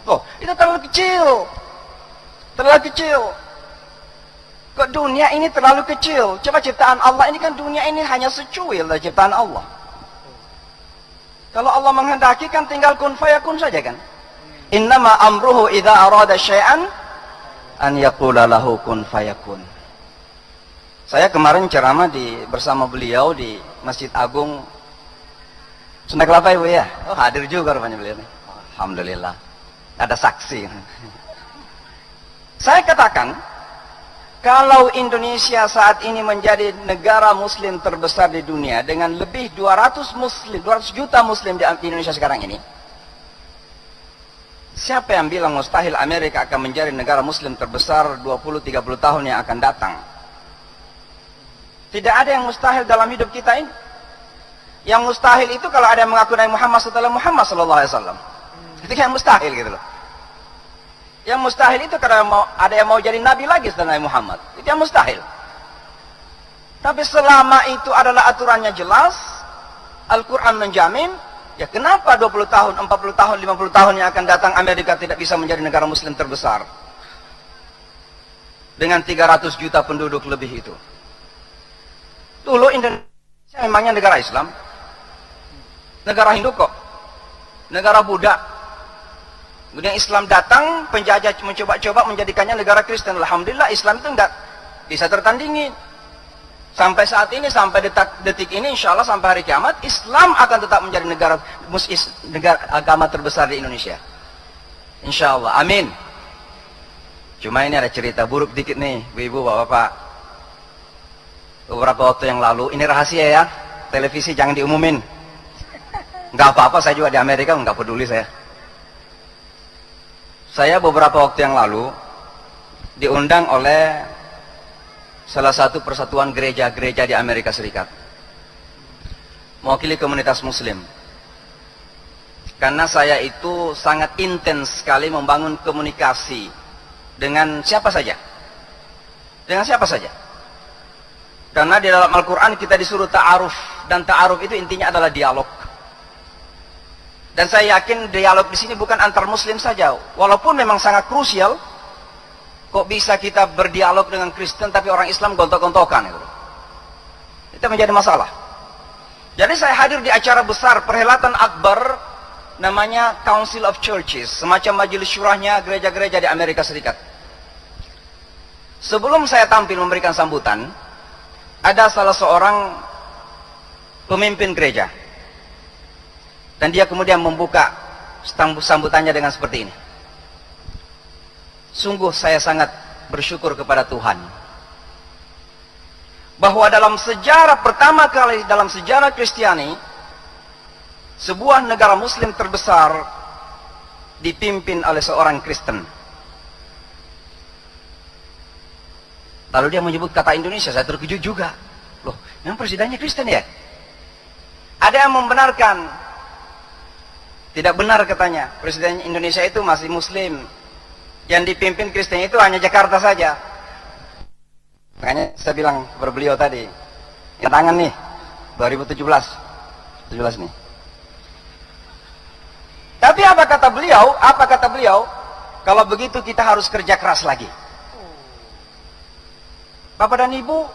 E: Oh, itu terlalu kecil. Terlalu kecil. Kok dunia ini terlalu kecil? Coba ciptaan Allah ini kan, dunia ini hanya secuil dari ciptaan Allah. Kalau Allah menghendaki kan tinggal kun fayakun saja kan. Innama amruhu idza arada syai'an an yaqula lahu kun fayakun. Saya kemarin ceramah bersama beliau di Masjid Agung Sunda Kelapa, Ibu ya. Oh, hadir juga rupanya beliau nih. Alhamdulillah. Ada saksi. Saya katakan, kalau Indonesia saat ini menjadi negara muslim terbesar di dunia dengan lebih 200 juta muslim di Indonesia sekarang ini, siapa yang bilang mustahil Amerika akan menjadi negara muslim terbesar 20-30 tahun yang akan datang? Tidak ada yang mustahil dalam hidup kita ini. Yang mustahil itu kalau ada yang mengaku Nabi Muhammad setelah Muhammad SAW. Itu yang mustahil gitu loh. Yang mustahil itu karena ada yang mau jadi nabi lagi setelah Nabi Muhammad. Itu yang mustahil. Tapi selama itu adalah aturannya jelas, Al-Quran menjamin, ya kenapa 20 tahun, 40 tahun, 50 tahun yang akan datang Amerika tidak bisa menjadi negara muslim terbesar? Dengan 300 juta penduduk lebih itu. Dulu Indonesia memangnya negara Islam? Negara Hindu kok? Negara Buddha? Kemudian Islam datang, penjajah mencoba-coba menjadikannya negara Kristen. Alhamdulillah Islam itu enggak bisa tertandingi. Sampai saat ini, sampai detik ini, insya Allah sampai hari kiamat, Islam akan tetap menjadi negara agama terbesar di Indonesia. Insya Allah, amin. Cuma ini ada cerita buruk dikit nih, ibu-ibu, bapak-bapak. Beberapa waktu yang lalu, ini rahasia ya, televisi jangan diumumin. Enggak apa-apa, saya juga di Amerika, enggak peduli saya. Saya beberapa waktu yang lalu diundang oleh salah satu persatuan gereja-gereja di Amerika Serikat, mewakili komunitas muslim. Karena saya itu sangat intens sekali membangun komunikasi dengan siapa saja. Dengan siapa saja. Karena di dalam Al-Quran kita disuruh ta'aruf, dan ta'aruf itu intinya adalah dialog. Dan saya yakin dialog di sini bukan antar muslim saja, walaupun memang sangat krusial. Kok bisa kita berdialog dengan Kristen tapi orang Islam gontok-gontokan itu? Itu menjadi masalah. Jadi saya hadir di acara besar perhelatan akbar namanya Council of Churches, semacam majelis syurahnya gereja-gereja di Amerika Serikat. Sebelum saya tampil memberikan sambutan, ada salah seorang pemimpin gereja. Dan dia kemudian membuka sambutannya dengan seperti ini. Sungguh saya sangat bersyukur kepada Tuhan bahwa dalam sejarah pertama kali dalam sejarah Kristiani, sebuah negara muslim terbesar dipimpin oleh seorang Kristen. Lalu dia menyebut kata Indonesia, saya terkejut juga. Loh, yang presidennya Kristen ya? Ada yang membenarkan. Tidak benar katanya, presiden Indonesia itu masih muslim. Yang dipimpin Kristen itu hanya Jakarta saja. Makanya saya bilang kepada beliau tadi, yang tangan nih, 2017 nih. Tapi apa kata beliau? Kalau begitu kita harus kerja keras lagi. Bapak dan Ibu,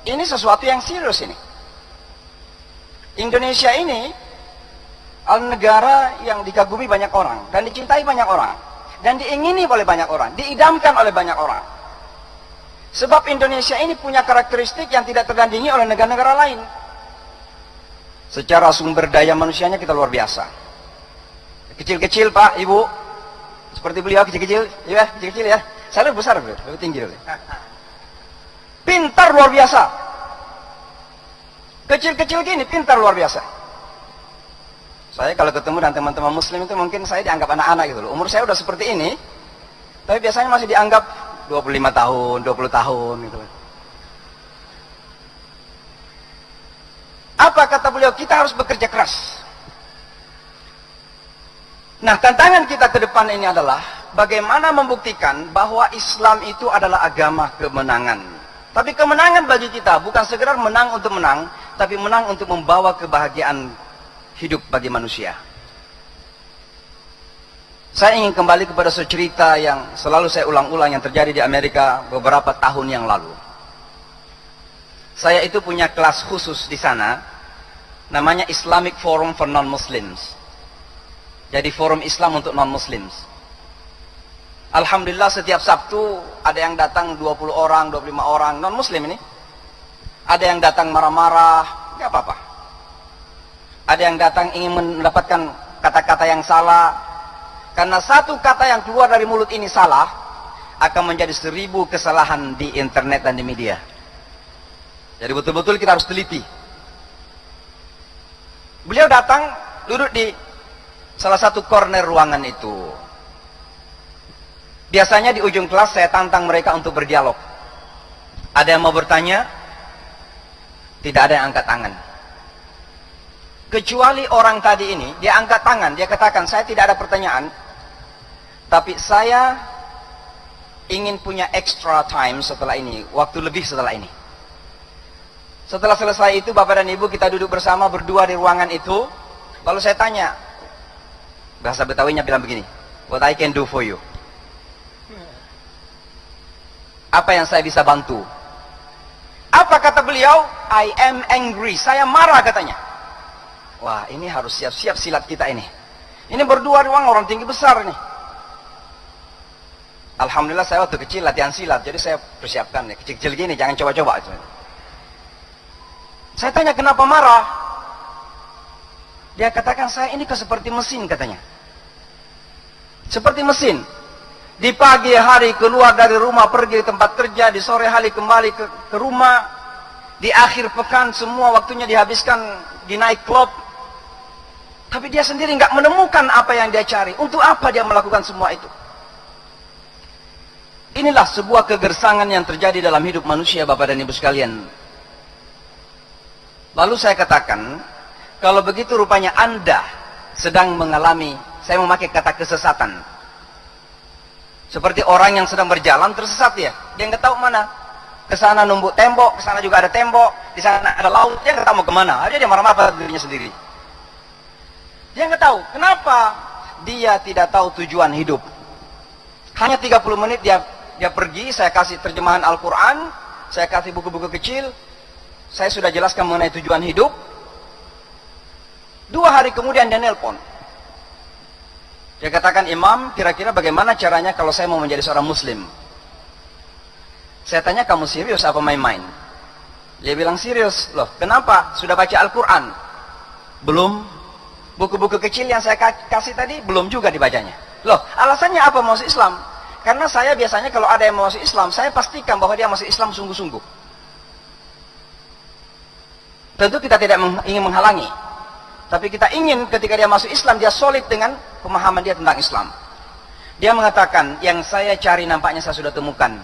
E: ini sesuatu yang serius ini. Indonesia ini negara yang dikagumi banyak orang dan dicintai banyak orang dan diingini oleh banyak orang, diidamkan oleh banyak orang. Sebab Indonesia ini punya karakteristik yang tidak tertandingi oleh negara-negara lain. Secara sumber daya manusianya kita luar biasa. Kecil-kecil Pak, Ibu, seperti beliau kecil-kecil, ya kecil-kecil ya. Saya lebih besar, lebih tinggi. Pintar luar biasa. Kecil-kecil gini, pintar luar biasa. Saya kalau ketemu dengan teman-teman muslim itu mungkin saya dianggap anak-anak gitu loh. Umur saya udah seperti ini, tapi biasanya masih dianggap 25 tahun, 20 tahun gitu. Apa kata beliau? Kita harus bekerja keras. Nah, tantangan kita ke depan ini adalah bagaimana membuktikan bahwa Islam itu adalah agama kemenangan. Tapi kemenangan bagi kita bukan sekedar menang untuk menang, tapi menang untuk membawa kebahagiaan hidup bagi manusia. Saya ingin kembali kepada cerita yang selalu saya ulang-ulang yang terjadi di Amerika beberapa tahun yang lalu. Saya itu punya kelas khusus di sana, namanya Islamic Forum for Non-Muslims. Jadi forum Islam untuk non-Muslims. Alhamdulillah setiap Sabtu ada yang datang 20 orang, 25 orang non-Muslim ini. Ada yang datang marah-marah, nggak apa-apa. Ada yang datang ingin mendapatkan kata-kata yang salah. Karena satu kata yang keluar dari mulut ini salah, akan menjadi 1000 kesalahan di internet dan di media. Jadi betul-betul kita harus teliti. Beliau datang, duduk di salah satu corner ruangan itu. Biasanya di ujung kelas saya tantang mereka untuk berdialog. Ada yang mau bertanya? Tidak ada yang angkat tangan. Kecuali orang tadi ini, dia angkat tangan, dia katakan, saya tidak ada pertanyaan, tapi saya ingin punya extra time setelah ini, waktu lebih setelah ini. Setelah selesai itu, Bapak dan Ibu, kita duduk bersama berdua di ruangan itu, lalu saya tanya, bahasa Betawinya bilang begini, what I can do for you? Apa yang saya bisa bantu? Apa kata beliau? I am angry, saya marah katanya. Wah, ini harus siap-siap silat kita ini. Ini berdua ruang orang tinggi besar nih. Alhamdulillah saya waktu kecil latihan silat, jadi saya persiapkan nih, kecil-kecil gini, jangan coba-coba. Saya tanya kenapa marah? Dia katakan saya ini seperti mesin katanya. Seperti mesin. Di pagi hari keluar dari rumah pergi ke tempat kerja, di sore hari kembali ke rumah, di akhir pekan semua waktunya dihabiskan di night club. Tapi dia sendiri nggak menemukan apa yang dia cari. Untuk apa dia melakukan semua itu? Inilah sebuah kegersangan yang terjadi dalam hidup manusia, Bapak dan Ibu sekalian. Lalu saya katakan, kalau begitu rupanya Anda sedang mengalami, saya memakai kata kesesatan. Seperti orang yang sedang berjalan tersesat ya, dia nggak tahu mana ke sana numbuk tembok, ke sana juga ada tembok, di sana ada laut, dia nggak tahu mau kemana. Akhirnya dia marah-marah pada dirinya sendiri. Dia nggak tahu kenapa dia tidak tahu tujuan hidup. Hanya 30 menit dia pergi, saya kasih terjemahan Al-Quran, saya kasih buku-buku kecil, saya sudah jelaskan mengenai tujuan hidup. 2 hari kemudian dia nelpon. Dia katakan, Imam, kira-kira bagaimana caranya kalau saya mau menjadi seorang muslim? Saya tanya, kamu serius apa main-main? Dia bilang serius. Loh, kenapa? Sudah baca Al-Quran? Belum. Buku-buku kecil yang saya kasih tadi, belum juga dibacanya. Loh, alasannya apa masuk Islam? Karena saya biasanya kalau ada yang mau masuk Islam, saya pastikan bahwa dia masuk Islam sungguh-sungguh. Tentu kita tidak ingin menghalangi. Tapi kita ingin ketika dia masuk Islam, dia solid dengan pemahaman dia tentang Islam. Dia mengatakan, yang saya cari nampaknya saya sudah temukan.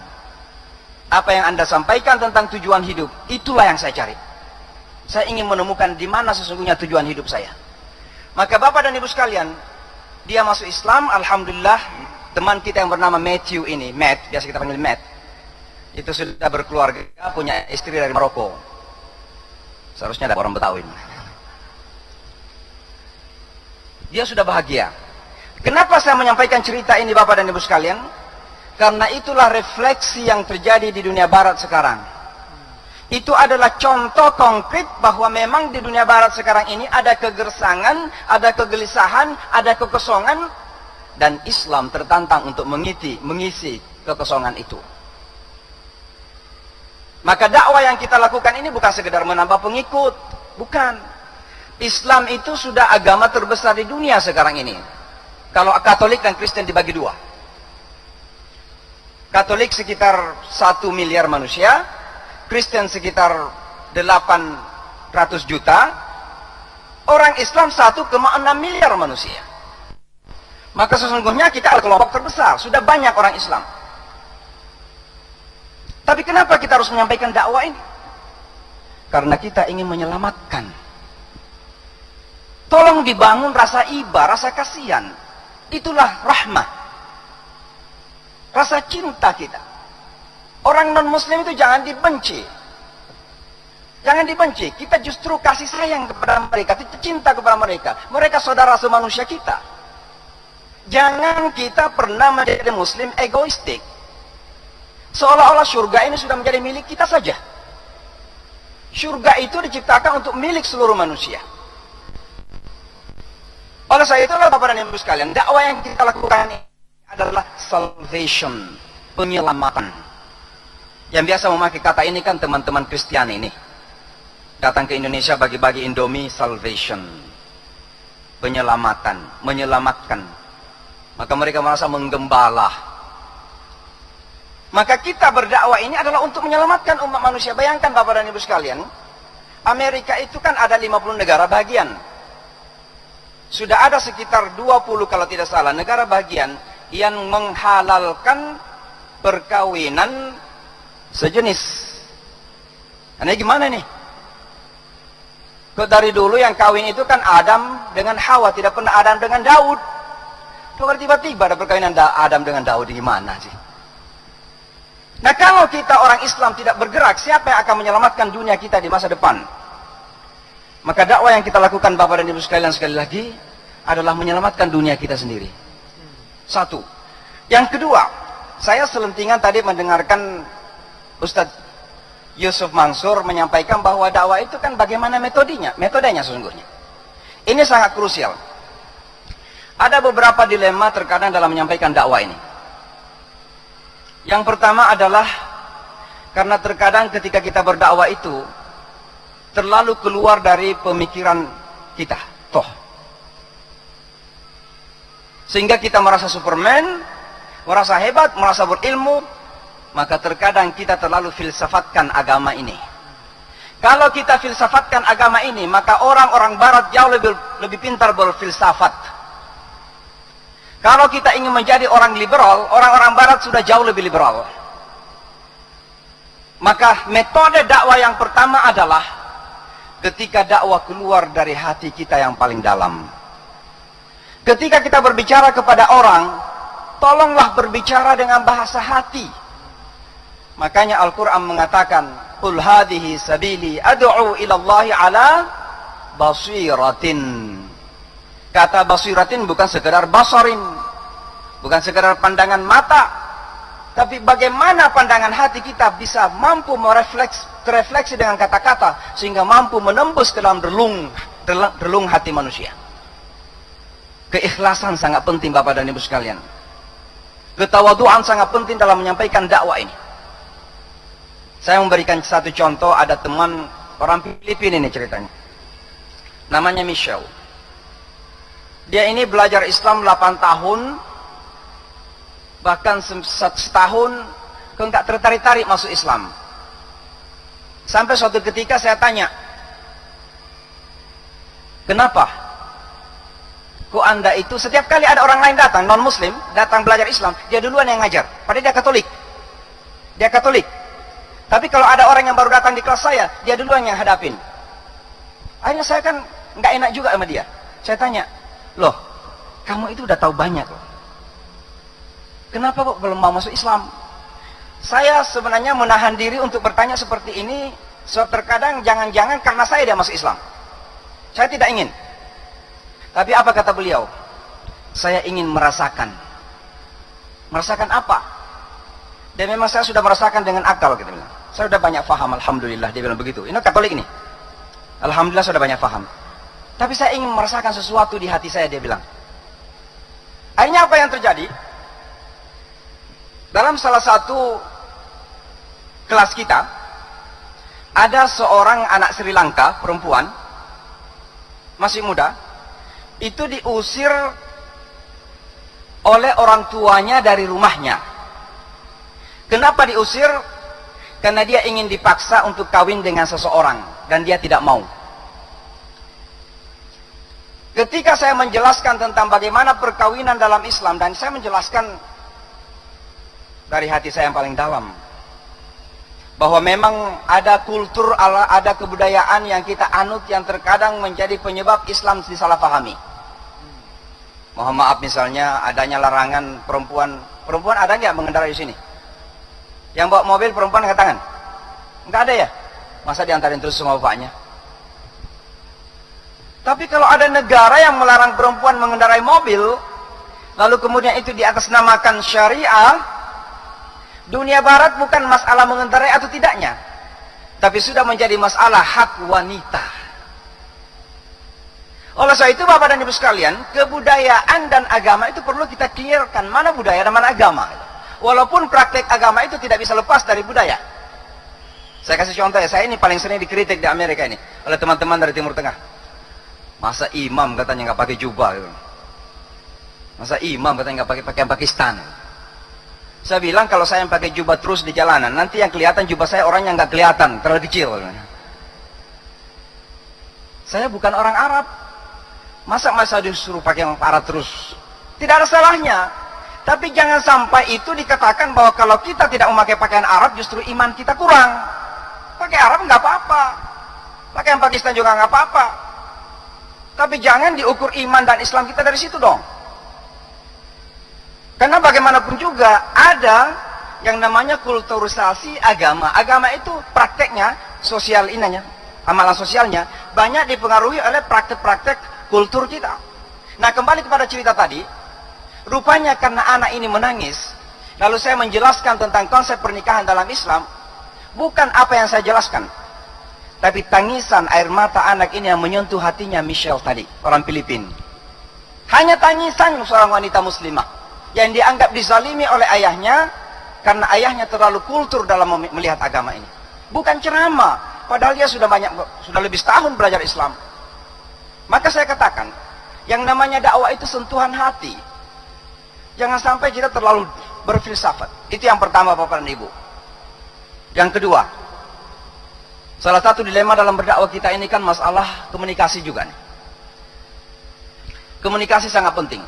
E: Apa yang Anda sampaikan tentang tujuan hidup, itulah yang saya cari. Saya ingin menemukan di mana sesungguhnya tujuan hidup saya. Maka Bapak dan Ibu sekalian, dia masuk Islam, Alhamdulillah. Teman kita yang bernama Matthew ini, Matt, biasa kita panggil Matt, itu sudah berkeluarga, punya istri dari Maroko. Seharusnya ada orang Betawi. Dia sudah bahagia. Kenapa saya menyampaikan cerita ini Bapak dan Ibu sekalian? Karena itulah refleksi yang terjadi di dunia barat sekarang. Itu adalah contoh konkret bahwa memang di dunia barat sekarang ini ada kegersangan, ada kegelisahan, ada kekosongan, dan Islam tertantang untuk mengisi kekosongan itu. Maka dakwah yang kita lakukan ini bukan sekedar menambah pengikut, bukan. Islam itu sudah agama terbesar di dunia sekarang ini. Kalau Katolik dan Kristen dibagi 2. Katolik sekitar 1 miliar manusia, Kristen sekitar 800 juta, orang Islam 1,6 miliar manusia. Maka sesungguhnya kita adalah kelompok terbesar, sudah banyak orang Islam. Tapi kenapa kita harus menyampaikan dakwah ini? Karena kita ingin menyelamatkan. Tolong dibangun rasa iba, rasa kasihan. Itulah rahmah. Rasa cinta kita. Orang non-muslim itu jangan dibenci. Jangan dibenci. Kita justru kasih sayang kepada mereka, cinta kepada mereka. Mereka saudara semanusia kita. Jangan kita pernah menjadi muslim egoistik. Seolah-olah surga ini sudah menjadi milik kita saja. Surga itu diciptakan untuk milik seluruh manusia. Oleh sebab itulah Bapak dan Ibu sekalian, dakwah yang kita lakukan ini adalah salvation, penyelamatan. Yang biasa memakai kata ini kan teman-teman Kristiani ini. Datang ke Indonesia bagi-bagi Indomie, salvation. Penyelamatan, menyelamatkan. Maka mereka merasa menggembala. Maka kita berdakwah ini adalah untuk menyelamatkan umat manusia. Bayangkan Bapak dan Ibu sekalian, Amerika itu kan ada 50 negara bagian. Sudah ada sekitar 20 kalau tidak salah negara bagian yang menghalalkan perkawinan sejenis. Ini gimana nih? Kok dari dulu yang kawin itu kan Adam dengan Hawa, tidak pernah Adam dengan Daud. Kalau tiba-tiba ada perkawinan Adam dengan Daud, gimana sih? Nah, kalau kita orang Islam tidak bergerak, siapa yang akan menyelamatkan dunia kita di masa depan? Maka dakwah yang kita lakukan Bapak dan Ibu sekalian sekali lagi adalah menyelamatkan dunia kita sendiri. 1. Yang kedua, saya selentingan tadi mendengarkan Ustadz Yusuf Mansur menyampaikan bahwa dakwah itu kan bagaimana metodenya sesungguhnya. Ini sangat krusial. Ada beberapa dilema terkadang dalam menyampaikan dakwah ini. Yang pertama adalah karena terkadang ketika kita berdakwah itu terlalu keluar dari pemikiran kita, sehingga kita merasa Superman, merasa hebat, merasa berilmu, maka terkadang kita terlalu filsafatkan agama ini. Kalau kita filsafatkan agama ini, maka orang-orang barat jauh lebih pintar berfilsafat. Kalau kita ingin menjadi orang liberal, orang-orang barat sudah jauh lebih liberal. Maka metode dakwah yang pertama adalah ketika dakwah keluar dari hati kita yang paling dalam. Ketika kita berbicara kepada orang, tolonglah berbicara dengan bahasa hati. Makanya Al-Quran mengatakan, Qul hadhihi sabili ad'u ilallahi ala basiratin. Kata basiratin bukan sekedar basarin, bukan sekedar pandangan mata, tapi bagaimana pandangan hati kita bisa mampu terefleksi dengan kata-kata, sehingga mampu menembus ke dalam relung hati manusia. Keikhlasan sangat penting Bapak dan Ibu sekalian. Ketawaduan sangat penting dalam menyampaikan dakwah ini. Saya memberikan satu contoh, ada teman orang Filipina ini ceritanya. Namanya Michelle. Dia ini belajar Islam 8 tahun, bahkan setahun enggak tertarik-tarik masuk Islam. Sampai suatu ketika saya tanya, kenapa? Kok Anda itu setiap kali ada orang lain datang, non-muslim, datang belajar Islam, dia duluan yang ngajar. Padahal dia Katolik. Dia Katolik. Tapi kalau ada orang yang baru datang di kelas saya, dia duluan yang hadapin. Akhirnya saya kan nggak enak juga sama dia. Saya tanya, loh, kamu itu udah tahu banyak loh. Kenapa kok belum mau masuk Islam? Saya sebenarnya menahan diri untuk bertanya seperti ini, sebab terkadang jangan-jangan karena saya dia masuk Islam. Saya tidak ingin. Tapi apa kata beliau? Saya ingin merasakan. Merasakan apa? Dan memang saya sudah merasakan dengan akal, gitu bilang. Saya sudah banyak faham, alhamdulillah, dia bilang begitu. Ini Katolik ini. Alhamdulillah sudah banyak faham. Tapi saya ingin merasakan sesuatu di hati saya, dia bilang. Akhirnya apa yang terjadi? Dalam salah satu kelas kita, ada seorang anak Sri Lanka, perempuan, masih muda, itu diusir oleh orang tuanya dari rumahnya. Kenapa diusir? Karena dia ingin dipaksa untuk kawin dengan seseorang dan dia tidak mau. Ketika saya menjelaskan tentang bagaimana perkawinan dalam Islam, dan saya menjelaskan dari hati saya yang paling dalam, bahwa memang ada kultur, ada kebudayaan yang kita anut yang terkadang menjadi penyebab Islam disalahpahami. Mohon maaf, misalnya adanya larangan perempuan ada nggak mengendarai di sini? Yang bawa mobil perempuan angkat tangan? Nggak ada ya? Masa diantarin terus sama bapaknya? Tapi kalau ada negara yang melarang perempuan mengendarai mobil, lalu kemudian itu diatasnamakan syariah, dunia barat bukan masalah mengendarai atau tidaknya, tapi sudah menjadi masalah hak wanita. Oleh sebab itu Bapak dan Ibu sekalian, kebudayaan dan agama itu perlu kita clearkan, mana budaya dan mana agama. Walaupun praktek agama itu tidak bisa lepas dari budaya. Saya kasih contoh ya, saya ini paling sering dikritik di Amerika ini oleh teman-teman dari Timur Tengah. Masa imam katanya nggak pakai jubah gitu. Masa imam katanya nggak pakai pakaian Pakistan. Saya bilang kalau saya yang pakai jubah terus di jalanan, nanti yang kelihatan jubah saya orang yang nggak kelihatan, terlalu kecil. Saya bukan orang Arab. Masa disuruh pakai yang Arab terus? Tidak ada salahnya. Tapi jangan sampai itu dikatakan bahwa kalau kita tidak memakai pakaian Arab justru iman kita kurang. Pakai Arab nggak apa-apa. Pakaian Pakistan juga nggak apa-apa. Tapi jangan diukur iman dan Islam kita dari situ dong. Karena bagaimanapun juga ada yang namanya kulturisasi agama. Agama itu prakteknya, sosial inanya, amalan sosialnya, banyak dipengaruhi oleh praktek-praktek kultur kita. Nah, kembali kepada cerita tadi, rupanya karena anak ini menangis, lalu saya menjelaskan tentang konsep pernikahan dalam Islam, bukan apa yang saya jelaskan, tapi tangisan air mata anak ini yang menyentuh hatinya Michelle tadi, orang Filipina. Hanya tangisan seorang wanita muslimah yang dianggap dizalimi oleh ayahnya karena ayahnya terlalu kultur dalam melihat agama ini. Bukan ceramah, padahal dia sudah lebih setahun belajar Islam. Maka saya katakan, yang namanya dakwah itu sentuhan hati. Jangan sampai kita terlalu berfilsafat. Itu yang pertama Bapak dan Ibu. Yang kedua, salah satu dilema dalam berdakwah kita ini kan masalah komunikasi juga nih. Komunikasi sangat penting.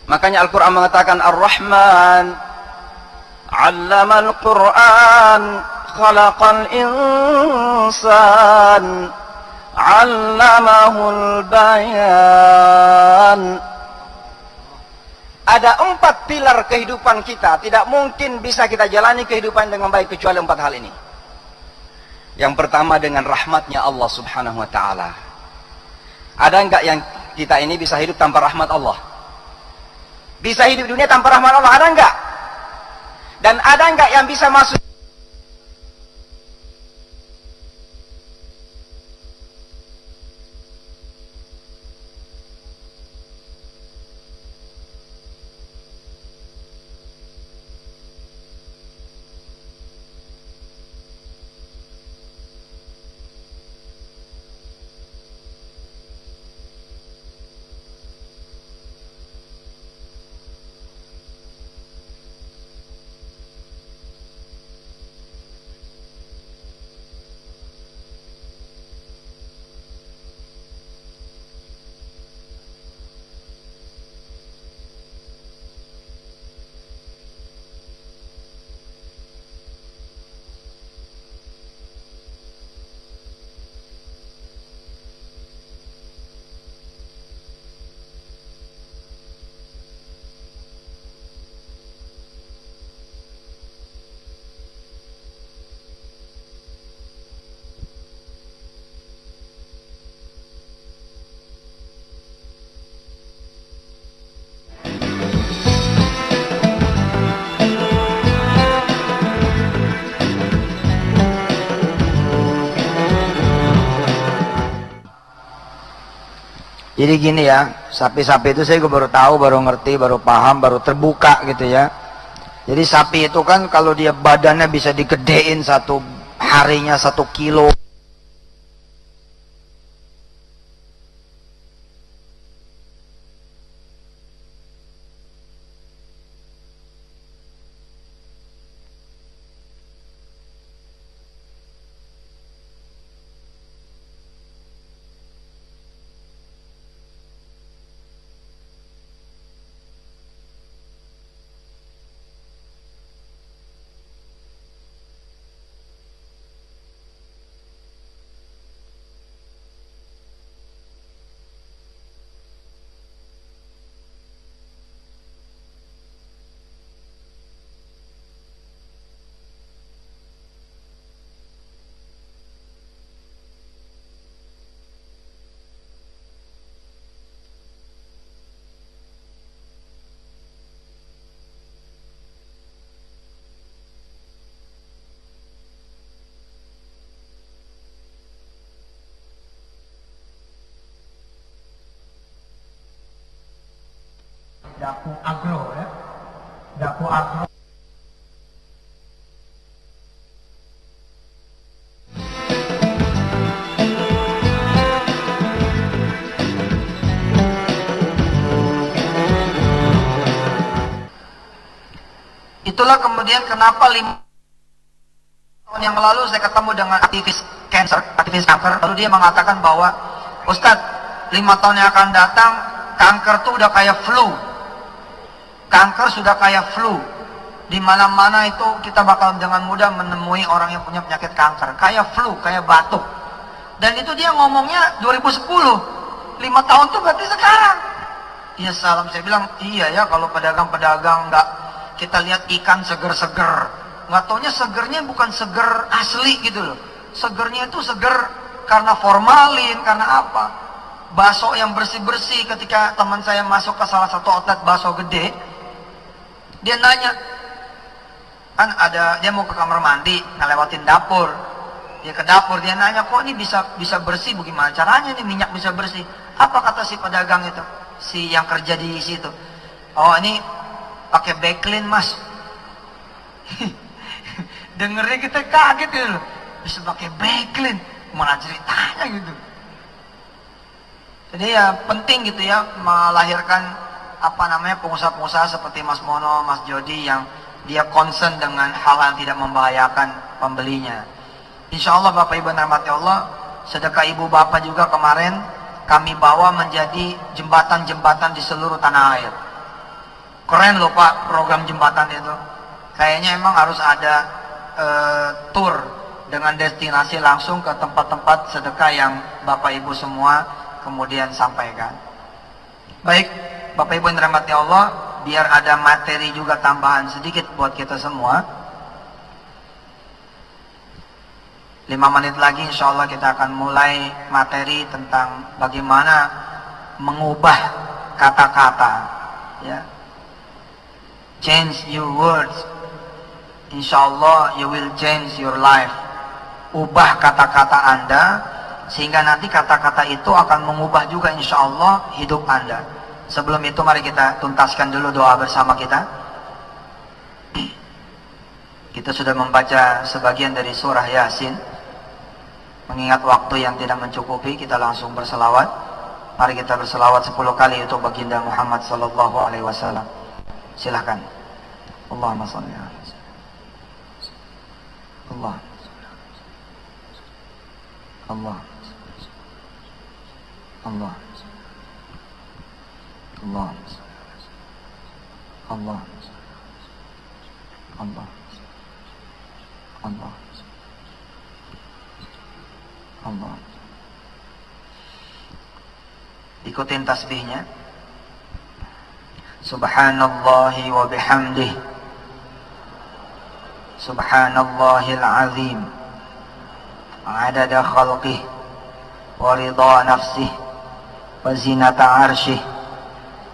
E: Makanya Al-Quran mengatakan Ar-Rahman 'allamal Quran khalaqal insan 'allamahul bayan. Ada 4 pilar kehidupan kita. Tidak mungkin bisa kita jalani kehidupan dengan baik kecuali 4 hal ini. Yang pertama dengan rahmatnya Allah subhanahu wa ta'ala. Ada enggak yang kita ini bisa hidup tanpa rahmat Allah? Bisa hidup dunia tanpa rahmat Allah? Ada enggak? Dan ada enggak yang bisa masuk
A: Jadi gini ya, sapi-sapi itu saya baru tahu, baru ngerti, baru paham, baru terbuka gitu ya. Jadi sapi itu kan kalau dia badannya bisa digedein satu harinya 1 kilo.
F: Dapu Agro ya. Dapu Agro.
A: Itulah kemudian kenapa 5 tahun yang lalu saya ketemu dengan aktivis kanker, lalu dia mengatakan bahwa Ustadz, 5 tahun yang akan datang kanker tuh udah kayak flu. Kanker sudah kayak flu. Di mana-mana itu kita bakal dengan mudah menemui orang yang punya penyakit kanker. Kayak flu, kayak batuk. Dan itu dia ngomongnya 2010. 5 tahun tuh berarti sekarang. Iya salam, saya bilang iya ya, kalau pedagang-pedagang nggak, kita lihat ikan seger-seger. Nggak taunya segernya bukan seger asli gitu loh. Segernya itu seger karena formalin, karena apa? Bakso yang bersih-bersih. Ketika teman saya masuk ke salah satu outlet bakso gede, dia nanya, kan ada, dia mau ke kamar mandi, ngelewatin dapur. Dia ke dapur, dia nanya, kok ini bisa bersih, bagaimana caranya nih minyak bisa bersih? Apa kata si pedagang itu, si yang kerja di situ? Oh, ini pakai backlin mas. Dengernya kita kaget gitu loh, bisa pakai backlin, mana ceritanya gitu. Jadi ya penting gitu ya, melahirkan pengusaha-pengusaha seperti Mas Mono, Mas Jody yang dia concern dengan hal yang tidak membahayakan pembelinya. Insya Allah Bapak Ibu rahmati Allah, sedekah ibu bapak juga kemarin kami bawa menjadi jembatan-jembatan di seluruh tanah air. Keren loh Pak program jembatan itu. Kayaknya emang harus ada tour dengan destinasi langsung ke tempat-tempat sedekah yang Bapak Ibu semua kemudian sampaikan. Baik, Bapak Ibu yang dirahmati Allah, biar ada materi juga tambahan sedikit buat kita semua. 5 menit lagi insya Allah kita akan mulai materi tentang bagaimana mengubah kata-kata, ya. Change your words, insya Allah you will change your life. Ubah kata-kata Anda sehingga nanti kata-kata itu akan mengubah juga insya Allah hidup Anda. Sebelum itu mari kita tuntaskan dulu doa bersama kita. Kita sudah membaca sebagian dari surah Yasin. Mengingat waktu yang tidak mencukupi, kita langsung berselawat. Mari kita berselawat 10 kali untuk baginda Muhammad sallallahu alaihi wasallam. Silakan. Allahumma shalli ala Allah. Allah. Allah. Allah. Allah. Allah. Allah. Allah. Ikutin tasbihnya. Subhanallahi wa bihamdih. Subhanallahil azim. Adada khalqih wa ridha nafsih wa zinata arshih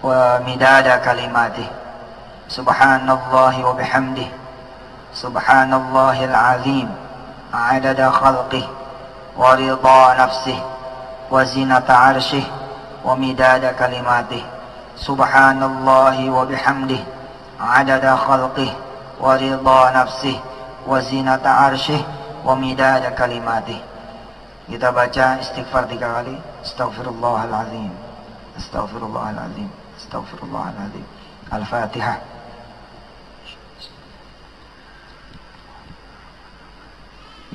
A: wa midada kalimatih. Subhanallahi wa bihamdih. Subhanallahil azim. Adada khalqih wa ridha nafsih wa zinata arshih wa midada kalimatih. Subhanallahi wa bihamdih. Adada khalqih wa ridha nafsih wa zinata arshih wa midada kalimatih. Kita baca istighfar 3 kali. Astaghfirullahalazim. Astaghfirullahalazim. Astaghfirullahalazim. Al-Fatihah.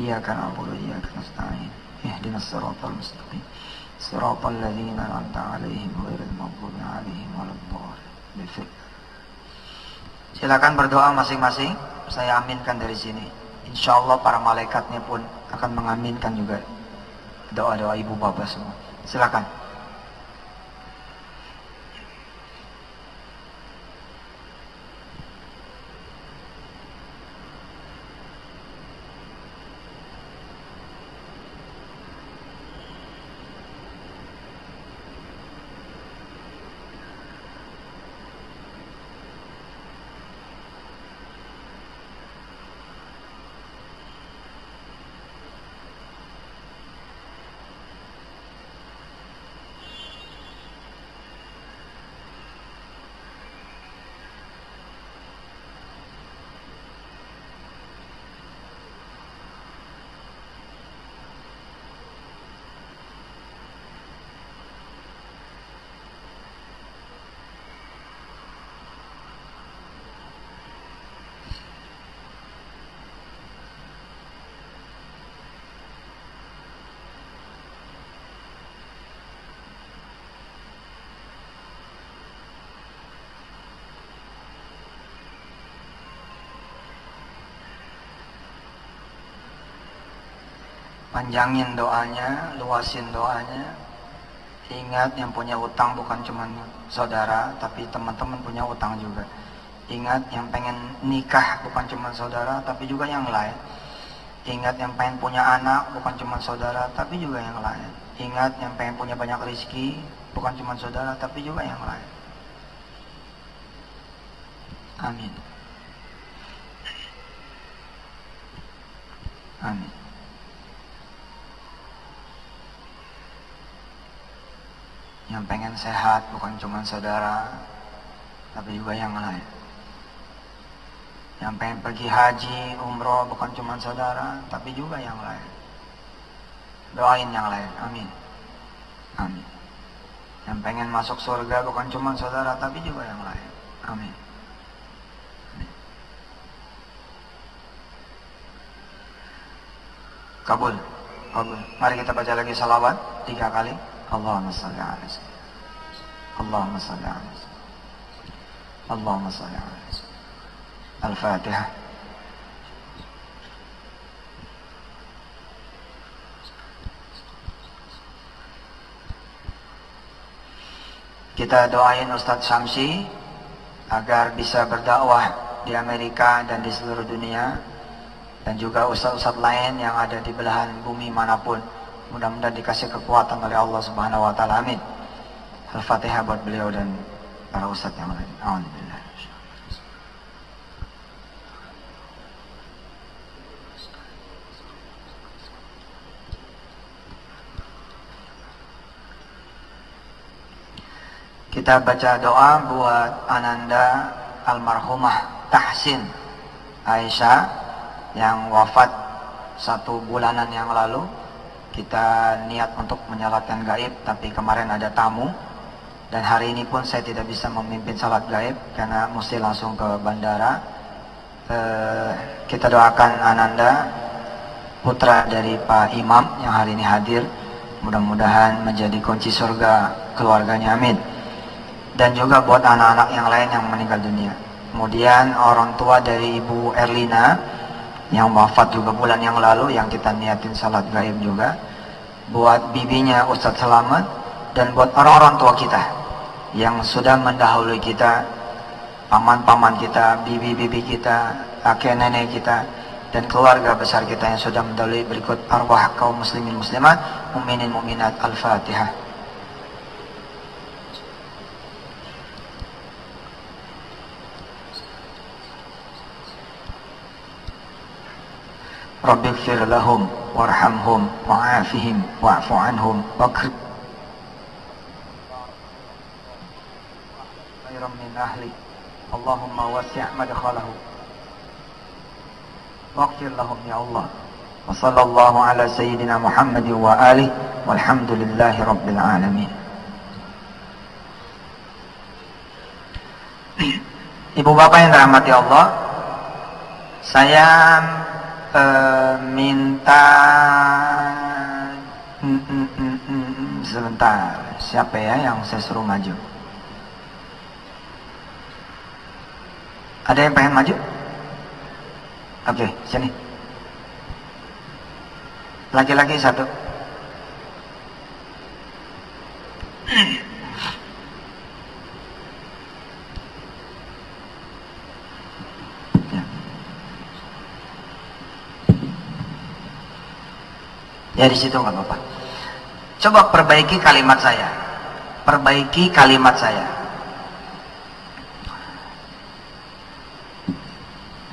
A: Iyyaka na'budu wa iyyaka nasta'in. Ihdinas siratal mustaqim. Siratal ladzina an'amta 'alaihim ghairil maghdubi 'alaihim waladdallin. Silakan berdoa masing-masing. Saya aminkan dari sini. Insya Allah para malaikatnya pun akan mengaminkan juga doa-doa ibu bapak semua. Silakan. Panjangin doanya, luasin doanya. Ingat yang punya utang bukan cuma saudara, tapi teman-teman punya utang juga. Ingat yang pengen nikah bukan cuma saudara, tapi juga yang lain. Ingat yang pengen punya anak bukan cuma saudara, tapi juga yang lain. Ingat yang pengen punya banyak rezeki bukan cuma saudara, tapi juga yang lain. Amin. Amin. Yang pengen sehat bukan cuma saudara, tapi juga yang lain. Yang pengen pergi haji, umroh bukan cuma saudara, tapi juga yang lain. Doain yang lain, amin. Amin. Yang pengen masuk surga bukan cuma saudara, tapi juga yang lain, amin. Amin. Kabul, kabul. Mari kita baca lagi salawat 3 kali. Allahumma salli ala sayyidina. Allahumma salli ala sayyidina. Allahumma salli ala sayyidina. Al-Fatihah. Kita doain Ustadz Syamsi agar bisa berdakwah di Amerika dan di seluruh dunia, dan juga ustadz-ustadz lain yang ada di belahan bumi manapun. Mudah-mudahan dikasih kekuatan oleh Allah Subhanahu wa taala. Amin. Al-Fatihah buat beliau dan para ustadz yang lain. Alhamdulillah. Kita baca doa buat Ananda almarhumah Tahsin Aisyah yang wafat 1 bulanan yang lalu. Kita niat untuk menyalatkan gaib, tapi kemarin ada tamu, dan hari ini pun saya tidak bisa memimpin salat gaib karena mesti langsung ke bandara. Kita doakan Ananda, putra dari Pak Imam yang hari ini hadir, mudah-mudahan menjadi kunci surga keluarganya, amin. Dan juga buat anak-anak yang lain yang meninggal dunia. Kemudian orang tua dari Ibu Erlina yang wafat juga bulan yang lalu, yang kita niatin salat gaib juga. Buat bibinya Ustadz Selamat, dan buat orang-orang tua kita yang sudah mendahului kita, paman-paman kita, bibi-bibi kita, kakek nenek kita, dan keluarga besar kita yang sudah mendahului. Berikut arwah kaum muslimin muslimat, mukminin mukminat. Al-Fatihah. Rabbighfir lahum warhamhum wa'afihim wa'fu anhum wakrim khairan min ahli. Allahumma wasi' madkhalahu waghfir lahum ya Allah. Wa sallallahu ala sayyidina Muhammad wa alihi walhamdulillahi rabbil alamin. Ibu bapak yang dirahmati Allah, saya minta sebentar, siapa ya yang saya suruh maju? Ada yang pengen maju? Oke, sini. Laki-laki 1. Ya di situ nggak apa-apa. Coba perbaiki kalimat saya. Perbaiki kalimat saya.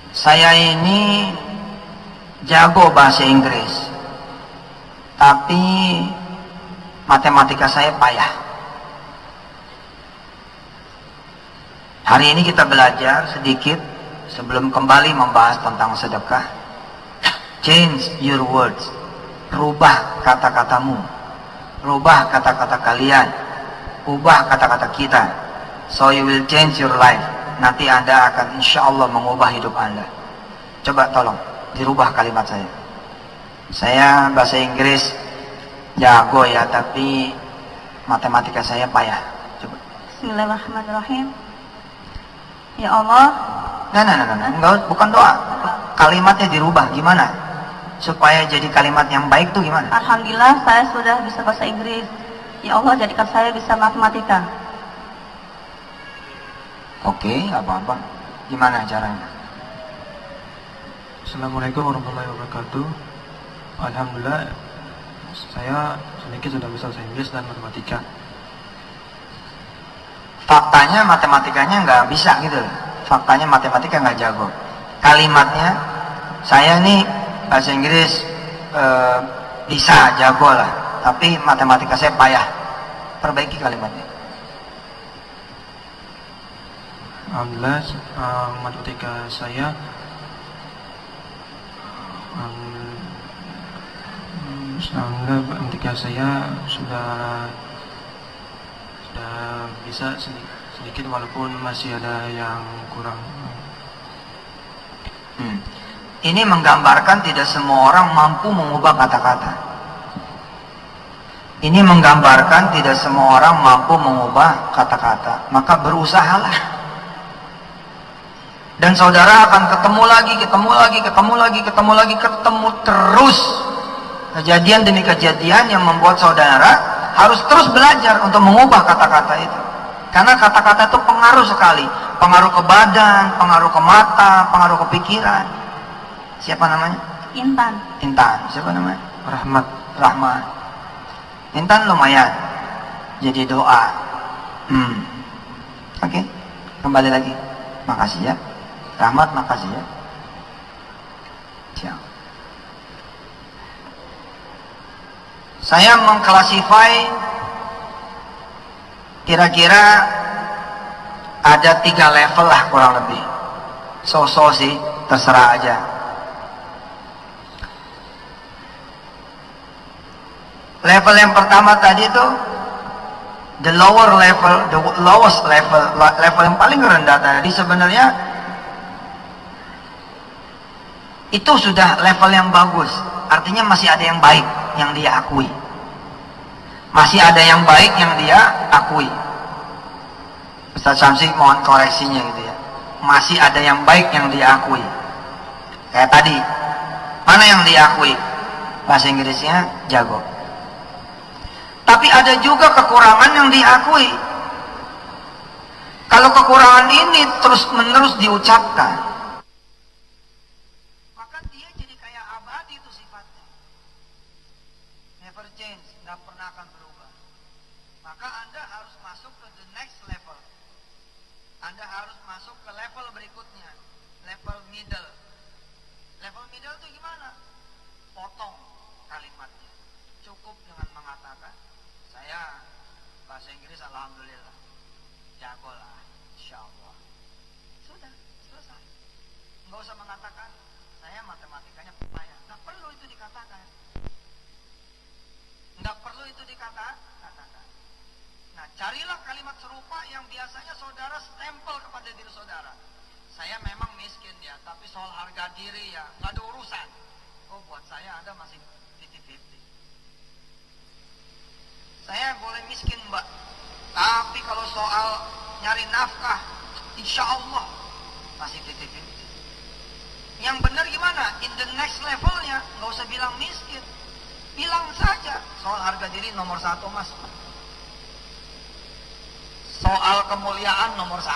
A: Saya ini jago bahasa Inggris, tapi matematika saya payah. Hari ini kita belajar sedikit sebelum kembali membahas tentang sedekah. Change your words. Rubah kata-katamu, rubah kata-kata kalian, ubah kata-kata kita. So you will change your life. Nanti Anda akan insya Allah mengubah hidup Anda. Coba tolong dirubah kalimat saya. Saya bahasa Inggris jago ya, tapi matematika saya payah. Coba.
G: Bismillahirrahmanirrahim. Ya Allah.
A: Enggak, bukan doa. Kalimatnya dirubah gimana? Supaya jadi kalimat yang baik tuh gimana?
G: Alhamdulillah saya sudah bisa bahasa Inggris. Ya Allah, jadikan saya bisa matematika.
A: Oke, apa-apa. Gimana caranya?
H: Assalamualaikum warahmatullahi wabarakatuh. Alhamdulillah saya sedikit sudah bisa bahasa Inggris dan matematika.
A: Faktanya matematikanya nggak bisa gitu. Faktanya matematika nggak jago. Kalimatnya saya nih bahasa Inggris bisa jago lah, tapi matematika saya payah. Perbaiki kalimatnya.
H: Alhamdulillah matematika saya sudah bisa sedikit walaupun masih ada yang kurang.
A: Ini menggambarkan tidak semua orang mampu mengubah kata-kata. Ini menggambarkan tidak semua orang mampu mengubah kata-kata. Maka berusahalah. Dan saudara akan ketemu terus. Kejadian demi kejadian yang membuat saudara harus terus belajar untuk mengubah kata-kata itu. Karena kata-kata itu pengaruh sekali. Pengaruh ke badan, pengaruh ke mata, pengaruh ke pikiran. Siapa namanya?
G: Intan.
A: Intan. Siapa namanya?
H: Rahmat.
A: Rahmat. Intan lumayan. Jadi doa. Oke. Kembali lagi. Makasih ya. Rahmat, makasih ya. Siap. Saya mengklasifikasi kira-kira ada 3 level lah kurang lebih. So-so sih, terserah aja. Level yang pertama tadi itu the lower level, the lowest level, level yang paling rendah tadi sebenarnya itu sudah level yang bagus. Artinya masih ada yang baik yang dia akui. Masih ada yang baik yang dia akui. Ustaz Syamsi mohon koreksinya gitu ya. Masih ada yang baik yang dia akui. Kayak tadi, mana yang diakui? Bahasa Inggrisnya jago. Tapi ada juga kekurangan yang diakui. Kalau kekurangan ini terus-menerus diucapkan, maka dia jadi kayak abadi itu sifatnya. Never change, nggak pernah akan berubah. Maka Anda harus masuk ke the next level. Anda harus masuk ke level berikutnya, level middle. Level middle itu gimana? Potong kalimatnya. Cukup dengan mengatakan, saya bahasa Inggris alhamdulillah, jago lah, insyaallah. Sudah, selesai. Nggak usah mengatakan, saya matematikanya payah. Nggak perlu itu dikatakan. Nggak perlu itu dikatakan. Nah, carilah kalimat serupa yang biasanya saudara stempel kepada diri saudara. Saya memang miskin ya, tapi soal harga diri ya, nggak ada urusan. Oh, buat saya Anda masih 50-50. Saya boleh miskin mbak, tapi kalau soal nyari nafkah, insya Allah masih 50-50. Yang benar gimana? In the next levelnya, nggak usah bilang miskin, bilang saja soal harga diri nomor 1 mas. Soal kemuliaan nomor 1.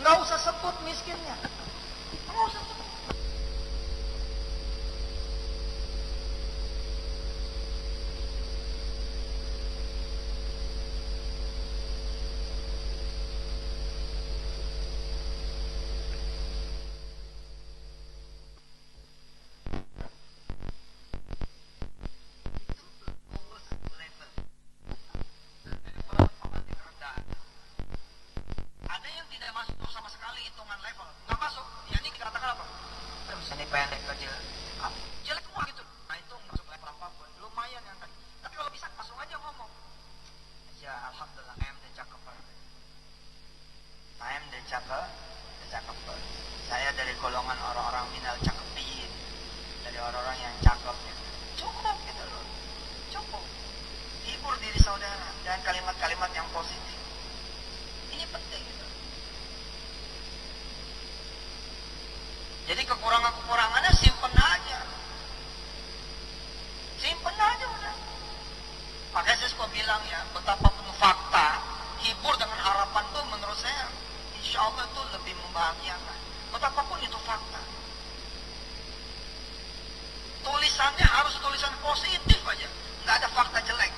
A: Nggak usah sebut miskinnya. Nggak usah sebut. Saya dari golongan orang-orang minal cakepin, dari orang-orang yang cakep ya. Cukup gitu loh, cukup. Hibur diri saudara dengan kalimat-kalimat yang positif. Ini penting gitu. Jadi kekurangan-kekurangannya simpen aja, udah. Makanya saya suka bilang ya, betapapun fakta, hibur dengan harapan tuh menurut saya insya Allah itu lebih membahagiakan. Betapapun itu fakta. Tulisannya harus tulisan positif aja, nggak ada fakta jelek.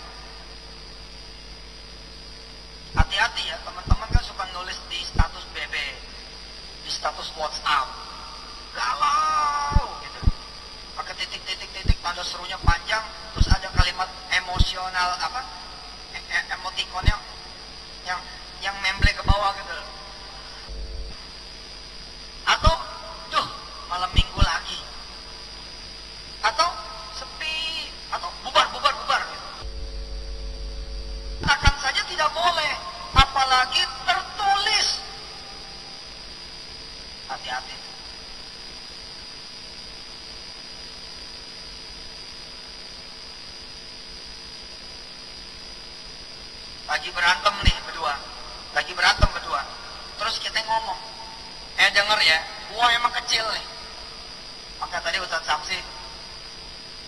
A: Hati-hati ya, teman-teman kan suka nulis di status BB, di status WhatsApp, galau gitu, pakai titik-titik, tanda serunya panjang, terus ada kalimat emosional apa, emotikonnya yang memble ke bawah gitu. Atau tuh malam minggu lagi, atau sepi, atau bubar gitu. Katakan saja tidak boleh, apalagi tertulis. Hati-hati. Lagi berantem berdua. Terus kita ngomong, denger ya, gua emang kecil nih. Maka tadi Ustaz Syamsi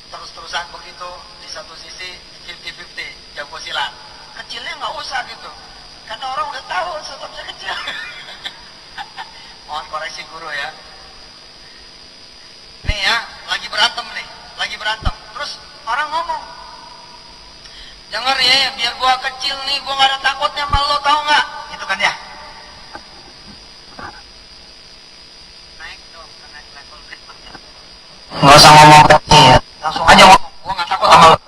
A: terus-terusan begitu, di satu sisi 50-50, jago silat. Kecilnya nggak usah gitu, karena orang udah tahu Ustaz Syamsi kecil. Mohon koreksi guru ya. Nih ya, lagi berantem nih, lagi berantem. Terus orang ngomong, dengar ya, biar gua kecil nih, gua gak ada takutnya sama lo, tau gak? Gitu kan ya. Naik dong, naik level berikutnya. Nggak usah ngomong kecil, langsung aja ngomong, gua gak takut sama lo.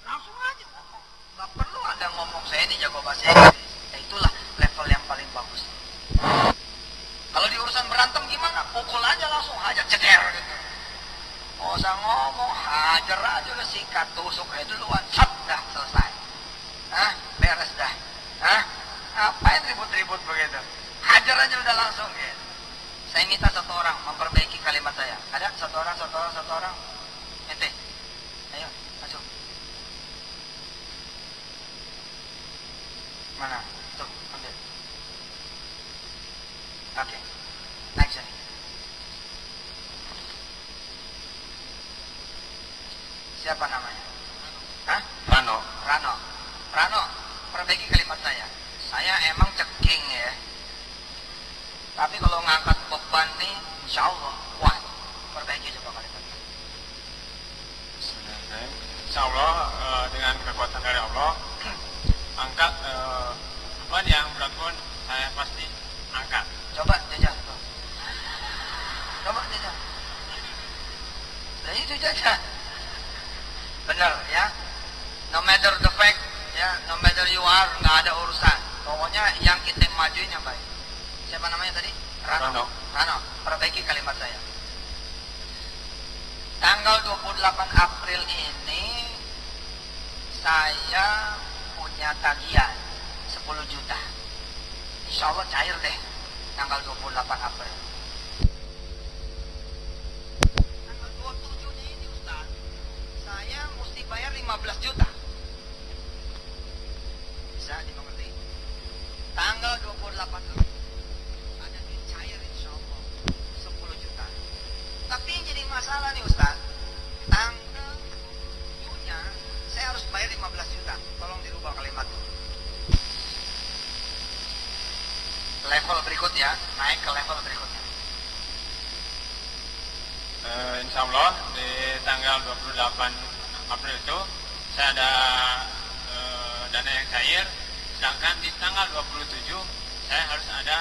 A: Langsung aja ngomong, nggak perlu ada ngomong saya ini jago bahasa Inggris. Ya, itulah level yang paling bagus. Kalau di urusan berantem gimana? Pukul aja langsung, hajar ceker gitu. Nggak usah ngomong, hajar aja udah, sikat, tusuk aja duluan, sat, dah selesai. Hah? Beres dah. Hah? Ngapain ribut-ribut begitu? Hajar aja udah langsung gitu. Saya minta satu orang memperbaiki kalimat saya. Ada satu orang. Ente, ayo masuk. Mana? Tuh, ambil. Oke, naik sini. Siapa namanya? Hah? Rano, perbaiki kalimat saya. Saya emang ceking ya. Tapi kalau ngangkat beban nih, insya Allah kuat. Perbaiki coba kalimat.
I: Insya Allah dengan kekuatan dari Allah, angkat beban yang berat pun saya pasti angkat.
A: Coba jajah. Coba jajah. Nah itu jajah. Benar ya. No matter the fact, ya, no matter you are, nggak ada urusan. Pokoknya yang kita majuin yang baik. Siapa namanya tadi? Rano. Perbaiki kalimat saya. Tanggal 28 April ini saya punya tagihan 10 juta. Insya Allah cair deh tanggal 28 April. Tanggal 27 ini Ustaz, saya mesti bayar 15 juta. Bisa dimengerti? Tanggal 28 April ada duit cair insya Allah 10 juta. Tapi yang jadi masalah nih Ustaz, tanggal 27-nya saya harus bayar 15 juta. Tolong dirubah kalimat. Level berikutnya, naik ke level berikutnya.
I: Insya Allah di tanggal 28 April itu saya ada dana yang cair, sedangkan di tanggal 27 saya harus ada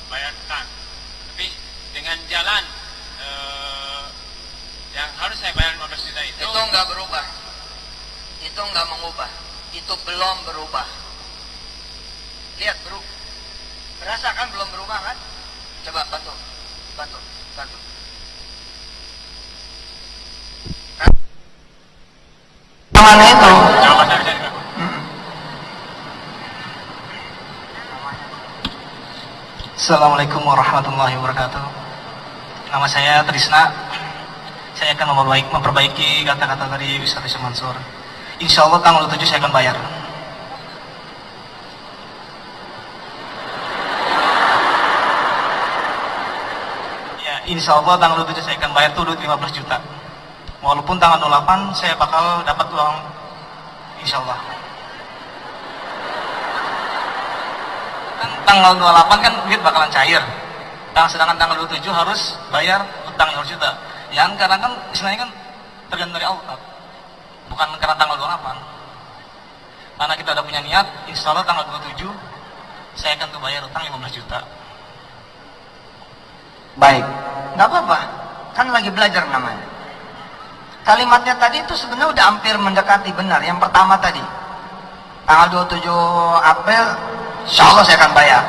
I: bayar utang. Tapi dengan jalan yang harus saya bayar 15 juta itu
A: nggak berubah, itu nggak mengubah, itu belum berubah. Lihat bro, berasa kan belum berubah kan? Coba bantu. Mana itu?
J: Assalamualaikum warahmatullahi wabarakatuh. Nama saya Trisna. Saya akan memperbaiki kata-kata dari Ustaz Isyam Mansur. Insya Allah tanggal 7 saya akan bayar. Ya, insya Allah tanggal 7 saya akan bayar tuh duit 15 juta. Walaupun tanggal 28 saya bakal dapat uang, insya Allah. Tanggal 28 kan duit bakalan cair. Sedangkan tanggal 27 harus bayar utang 15 juta. Ya karena kan istilahnya kan tergantung dari Allah. Bukan karena tanggal 28. Karena kita udah punya niat, insya Allah tanggal 27 saya akan tuh bayar utang 15 juta.
A: Baik, nggak apa-apa. Kan lagi belajar namanya. Kalimatnya tadi itu sebenarnya udah hampir mendekati benar. Yang pertama tadi, tanggal 27 April, insya Allah saya akan bayar.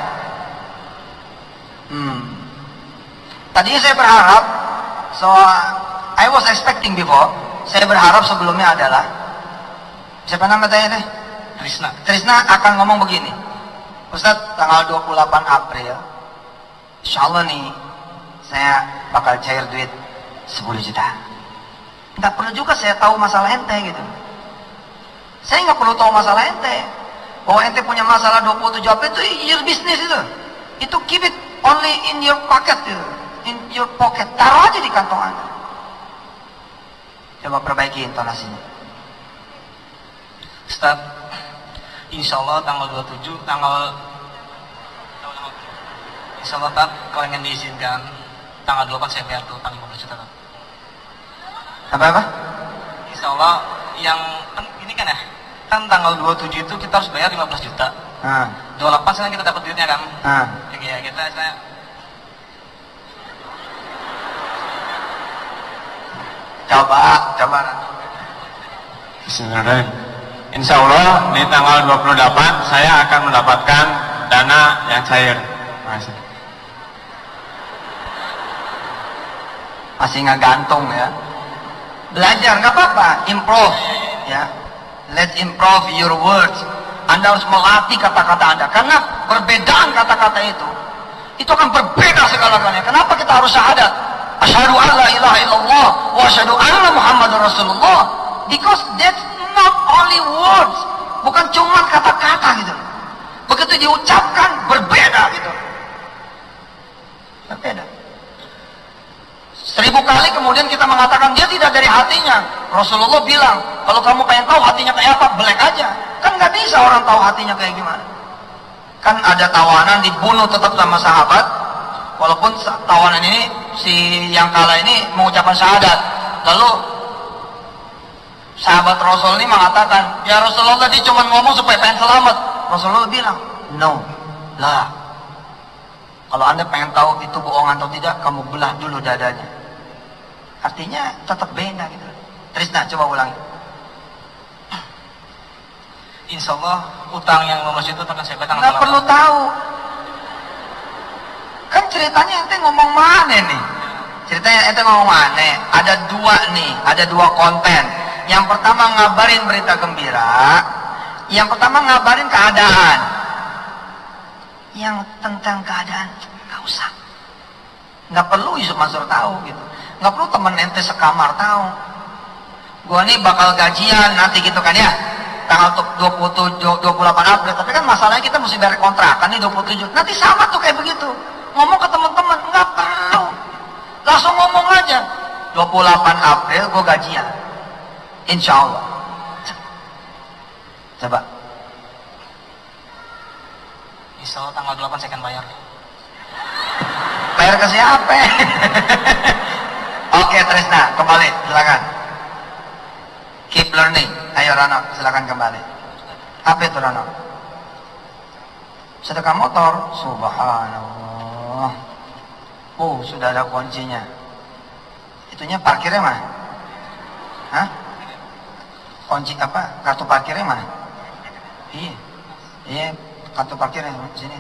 A: Tadinya saya berharap, I was expecting before, saya berharap sebelumnya adalah, siapa nama saya teh? Trisna akan ngomong begini, Ustadz, tanggal 28 April insya Allah nih saya bakal cair duit 10 juta. Nggak perlu juga saya tahu masalah ente gitu. Saya nggak perlu tahu masalah ente. Bahwa ente punya masalah 27 April itu your business itu. Itu keep it only in your pocket gitu. In your pocket. Taruh aja di kantong Anda. Coba perbaiki intonasinya.
J: Ustaz, insya Allah tanggal 27, insya Allah Tat, kalau ingin diizinkan tanggal 28 saya bayar tuh tanggal 15 juta Tat.
A: Apa?
J: Insya Allah yang kan ini kan ya, kan tanggal 27 itu kita harus bayar 15 juta. 28 sekarang kita dapat duitnya kan. Ya kita saya
A: Coba.
I: Bismillahirrahmanirrahim. Insya Allah di tanggal 28 saya akan mendapatkan dana yang cair. Makasih.
A: Masih nggak gantung ya. Belajar nggak apa-apa, improve ya. Let's improve your words. Anda harus melatih kata-kata Anda karena perbedaan kata-kata itu akan berbeda segala-galanya. Kenapa kita harus syahadat? Asyhadu an la ilaha illallah wa asyhadu anna Muhammadar Rasulullah. Because that's not only words, bukan cuma kata-kata gitu. Begitu diucapkan berbeda gitu. Berbeda. 1000 kali kemudian kita mengatakan dia tidak dari hatinya. Rasulullah bilang, kalau kamu pengen tahu hatinya kayak apa, belek aja. Kan nggak bisa orang tahu hatinya kayak gimana. Kan ada tawanan dibunuh tetap sama sahabat, walaupun tawanan ini si yang kalah ini mengucapkan syahadat. Lalu sahabat Rasul ini mengatakan, ya Rasulullah dia cuma ngomong supaya pengen selamat. Rasulullah bilang, no, lah. Kalau Anda pengen tahu itu bohong atau tidak, kamu belah dulu dadanya. Artinya tetap beda gitu. Trisna, coba ulangi.
J: insya Allah utang yang 15 juta akan saya bayar.
A: Nggak perlu tahu. Kan ceritanya ente ngomong mana nih? Ceritanya ente ngomong mana? Ada dua konten. Yang pertama ngabarin berita gembira, yang pertama ngabarin keadaan. Yang tentang keadaan nggak usah, nggak perlu Yusuf Mansur tahu gitu, nggak perlu temen ente sekamar tahu. Gua nih bakal gajian nanti gitu kan ya, tanggal 28 April. Tapi kan masalahnya kita mesti bayar kontrakan nih 27. Nanti sama tuh kayak begitu. Ngomong ke teman-teman nggak perlu, langsung ngomong aja. 28 April gua gajian, insya Allah. Coba.
J: Insya Allah tanggal 8 saya akan bayar.
A: Bayar ke siapa? Oke Trisna, kembali, silakan. Keep learning. Ayo Rano, silakan kembali. Apa itu Rano? Sedekah motor. Subhanallah. Sudah ada kuncinya. Itunya parkirnya mana? Hah? Kunci apa? Kartu parkirnya mana? Iya. Kartu parkirnya sini.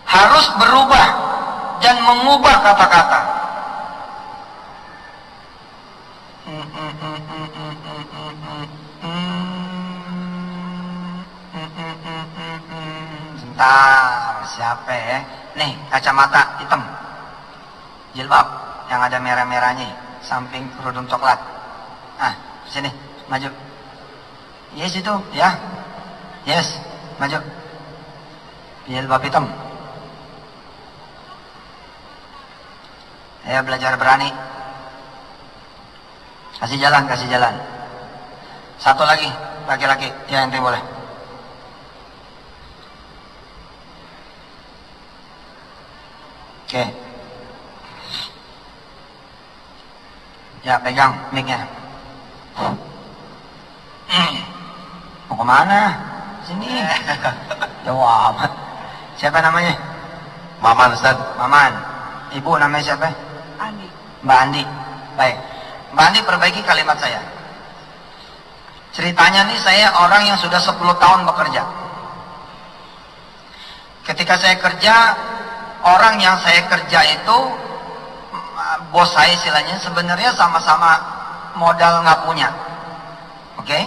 A: Harus berubah dan mengubah kata-kata. Sebentar, siapa ya? Nih, kacamata hitam, jilbab yang ada merah-merahnya, samping kerudung coklat. Sini, maju. Yes itu, ya. Yes, maju. Jilbab hitam. Ya belajar berani. Kasih jalan. Satu lagi, laki-laki. Ya ente boleh. Oke. Ya pegang mic-nya. Mau kemana? Sini. Jauh amat. Siapa namanya?
E: Maman Ustaz.
A: Maman. Ibu namanya siapa?
C: Andi.
A: Mbak Andi. Baik. Mbak Andi perbaiki kalimat saya. Ceritanya nih saya orang yang sudah 10 tahun bekerja. Ketika saya kerja, orang yang saya kerja itu, bos saya istilahnya sebenarnya sama-sama modal nggak punya. Oke?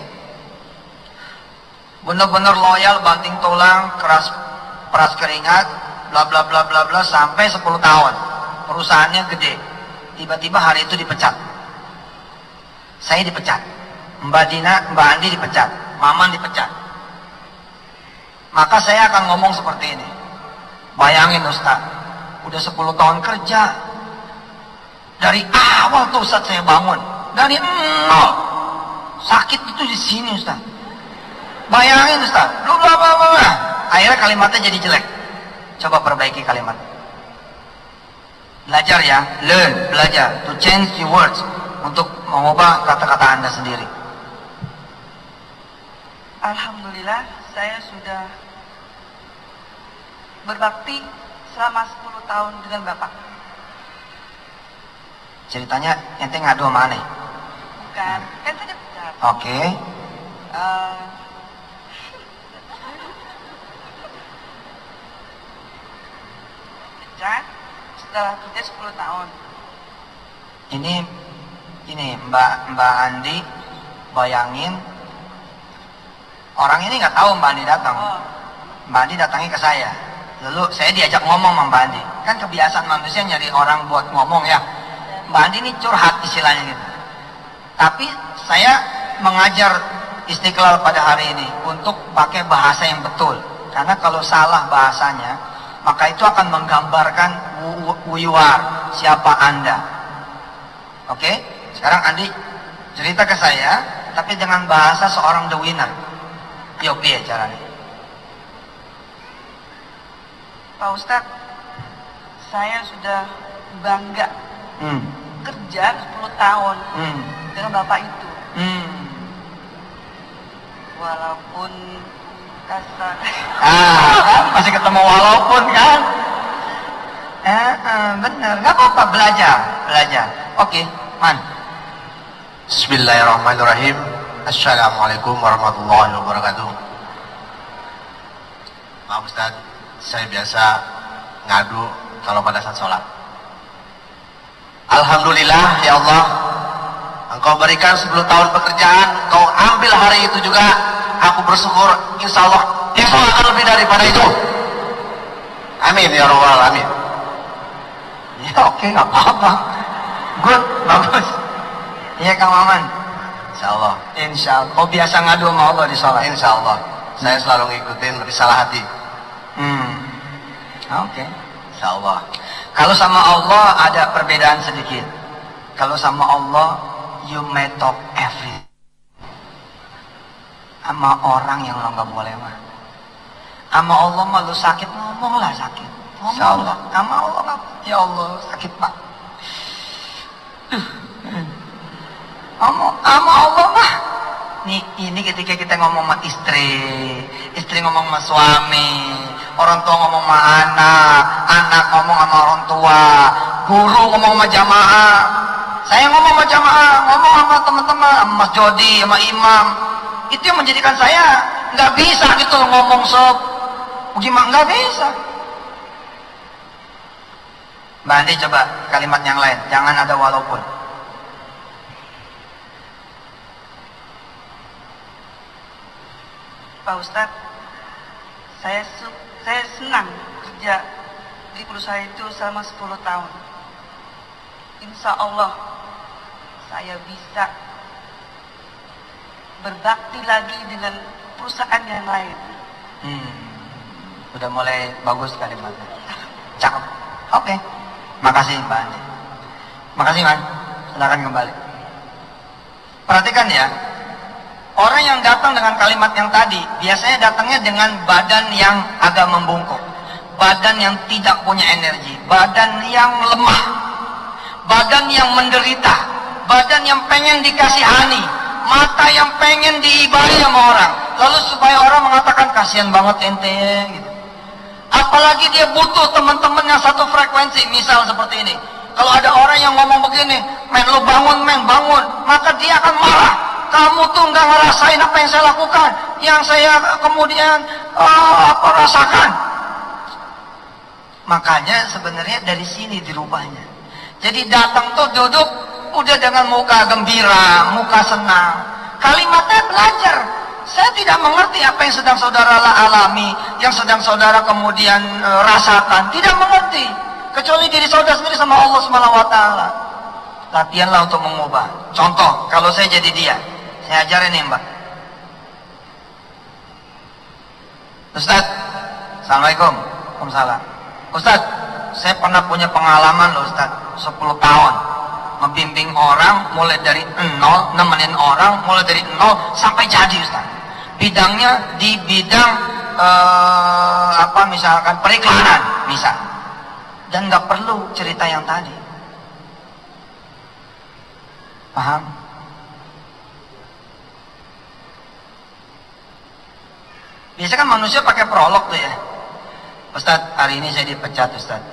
A: Bener-bener loyal, banting tulang, peras keringat, bla bla bla bla bla sampai 10 tahun. Perusahaannya gede. Tiba-tiba hari itu dipecat. Saya dipecat. Mbak Andi dipecat. Maman dipecat. Maka saya akan ngomong seperti ini. Bayangin Ustaz, udah 10 tahun kerja. Dari awal tuh Ustaz saya bangun. Dari nol. Sakit itu di sini Ustaz. Bayangin Ustaz. Akhirnya kalimatnya jadi jelek. Coba perbaiki kalimat. Belajar ya, learn, belajar. To change the words. Untuk mengubah kata-kata Anda sendiri.
G: Alhamdulillah, saya sudah berbakti selama 10 tahun dengan Bapak.
A: Ceritanya ente ngadu sama aneh?
G: Bukan, kan saya pecat.
A: Oke.
G: Pecat setelah kerja 10 tahun.
A: Ini Mbak Andi, bayangin orang ini nggak tahu Mbak Andi datang. Mbak Andi datangi ke saya. Lalu saya diajak ngomong sama Mbak Andi. Kan kebiasaan manusia nyari orang buat ngomong ya. Mbak Andi ini curhat istilahnya gitu. Tapi saya mengajar Istiqlal pada hari ini untuk pakai bahasa yang betul. Karena kalau salah bahasanya, maka itu akan menggambarkan who you are, siapa Anda. Oke? Sekarang Andi cerita ke saya, tapi dengan bahasa seorang the winner. Yuk, piye caranya?
G: Pak Ustadz, saya sudah bangga kerja 10 tahun dengan Bapak itu. Walaupun kasar.
A: Masih ketemu walaupun kan? Bener, nggak apa-apa, belajar. Oke, Man.
K: Bismillahirrahmanirrahim. Assalamualaikum warahmatullahi wabarakatuh. Pak Ustadz, saya biasa ngadu kalau pada saat sholat. Alhamdulillah ya Allah, Engkau berikan 10 tahun pekerjaan, Engkau ambil hari itu juga. Aku bersyukur, insya Allah itu akan lebih daripada itu. Amin ya Rabbal alamin.
A: Ya oke, nggak apa-apa. Good, bagus. Iya Kang Maman.
K: Insya Allah.
A: Insya Allah. Oh biasa ngadu sama Allah di sholat?
K: Insya Allah. Saya selalu ngikutin risalah hati.
A: Oke.
K: Insya Allah.
A: Kalau sama Allah ada perbedaan sedikit. Kalau sama Allah, you may talk everything. Sama orang yang lo nggak boleh mah. Sama Allah mah lu sakit, ngomonglah sakit.
K: Insya Allah.
A: Sama Allah nggak. Ya Allah sakit Pak. Sama Allah mah. Ini ketika kita ngomong sama istri ngomong sama suami, orang tua ngomong sama anak ngomong sama orang tua, guru ngomong sama jamaah. Saya ngomong sama jamaah, ngomong sama teman-teman, sama Mas Jody, sama imam. Itu yang menjadikan saya nggak bisa gitu ngomong gimana, nggak bisa. Mbak Andi coba kalimat yang lain, jangan ada walaupun.
G: Pak Ustadz, saya senang kerja di perusahaan itu selama 10 tahun. Insya Allah saya bisa berbakti lagi dengan perusahaan yang lain.
A: Udah mulai bagus kalimatnya. Cakep. Oke. Makasih Mbak Andi. Makasih Man. Silakan kembali. Perhatikan ya. Orang yang datang dengan kalimat yang tadi biasanya datangnya dengan badan yang agak membungkuk, badan yang tidak punya energi, badan yang lemah, badan yang menderita, badan yang pengen dikasihani, mata yang pengen diibadi sama orang, lalu supaya orang mengatakan kasihan banget ente gitu. Apalagi dia butuh teman-teman yang satu frekuensi, misal seperti ini. Kalau ada orang yang ngomong begini, men lu bangun, maka dia akan marah. Kamu tuh nggak ngerasain apa yang saya lakukan, yang saya kemudian rasakan. Makanya sebenarnya dari sini dirubahnya. Jadi datang tuh duduk
K: udah dengan muka gembira, muka senang. Kalimatnya belajar. Saya tidak mengerti apa yang sedang saudara alami, yang sedang saudara kemudian rasakan. Tidak mengerti. Kecuali diri saudara sendiri sama Allah Subhanahu wa taala. Latihanlah untuk mengubah. Contoh, kalau saya jadi dia, saya ajarin nih, Mbak. Ustaz, Assalamualaikum. Waalaikumsalam. Ustaz, saya pernah punya pengalaman loh Ustaz, 10 tahun membimbing orang mulai dari nol, nemenin orang mulai dari nol sampai jadi Ustaz. Bidangnya di bidang misalkan periklanan misal, dan nggak perlu cerita yang tadi. Paham? Biasa kan manusia pakai prolog tuh ya. Ustaz, hari ini saya dipecat Ustaz.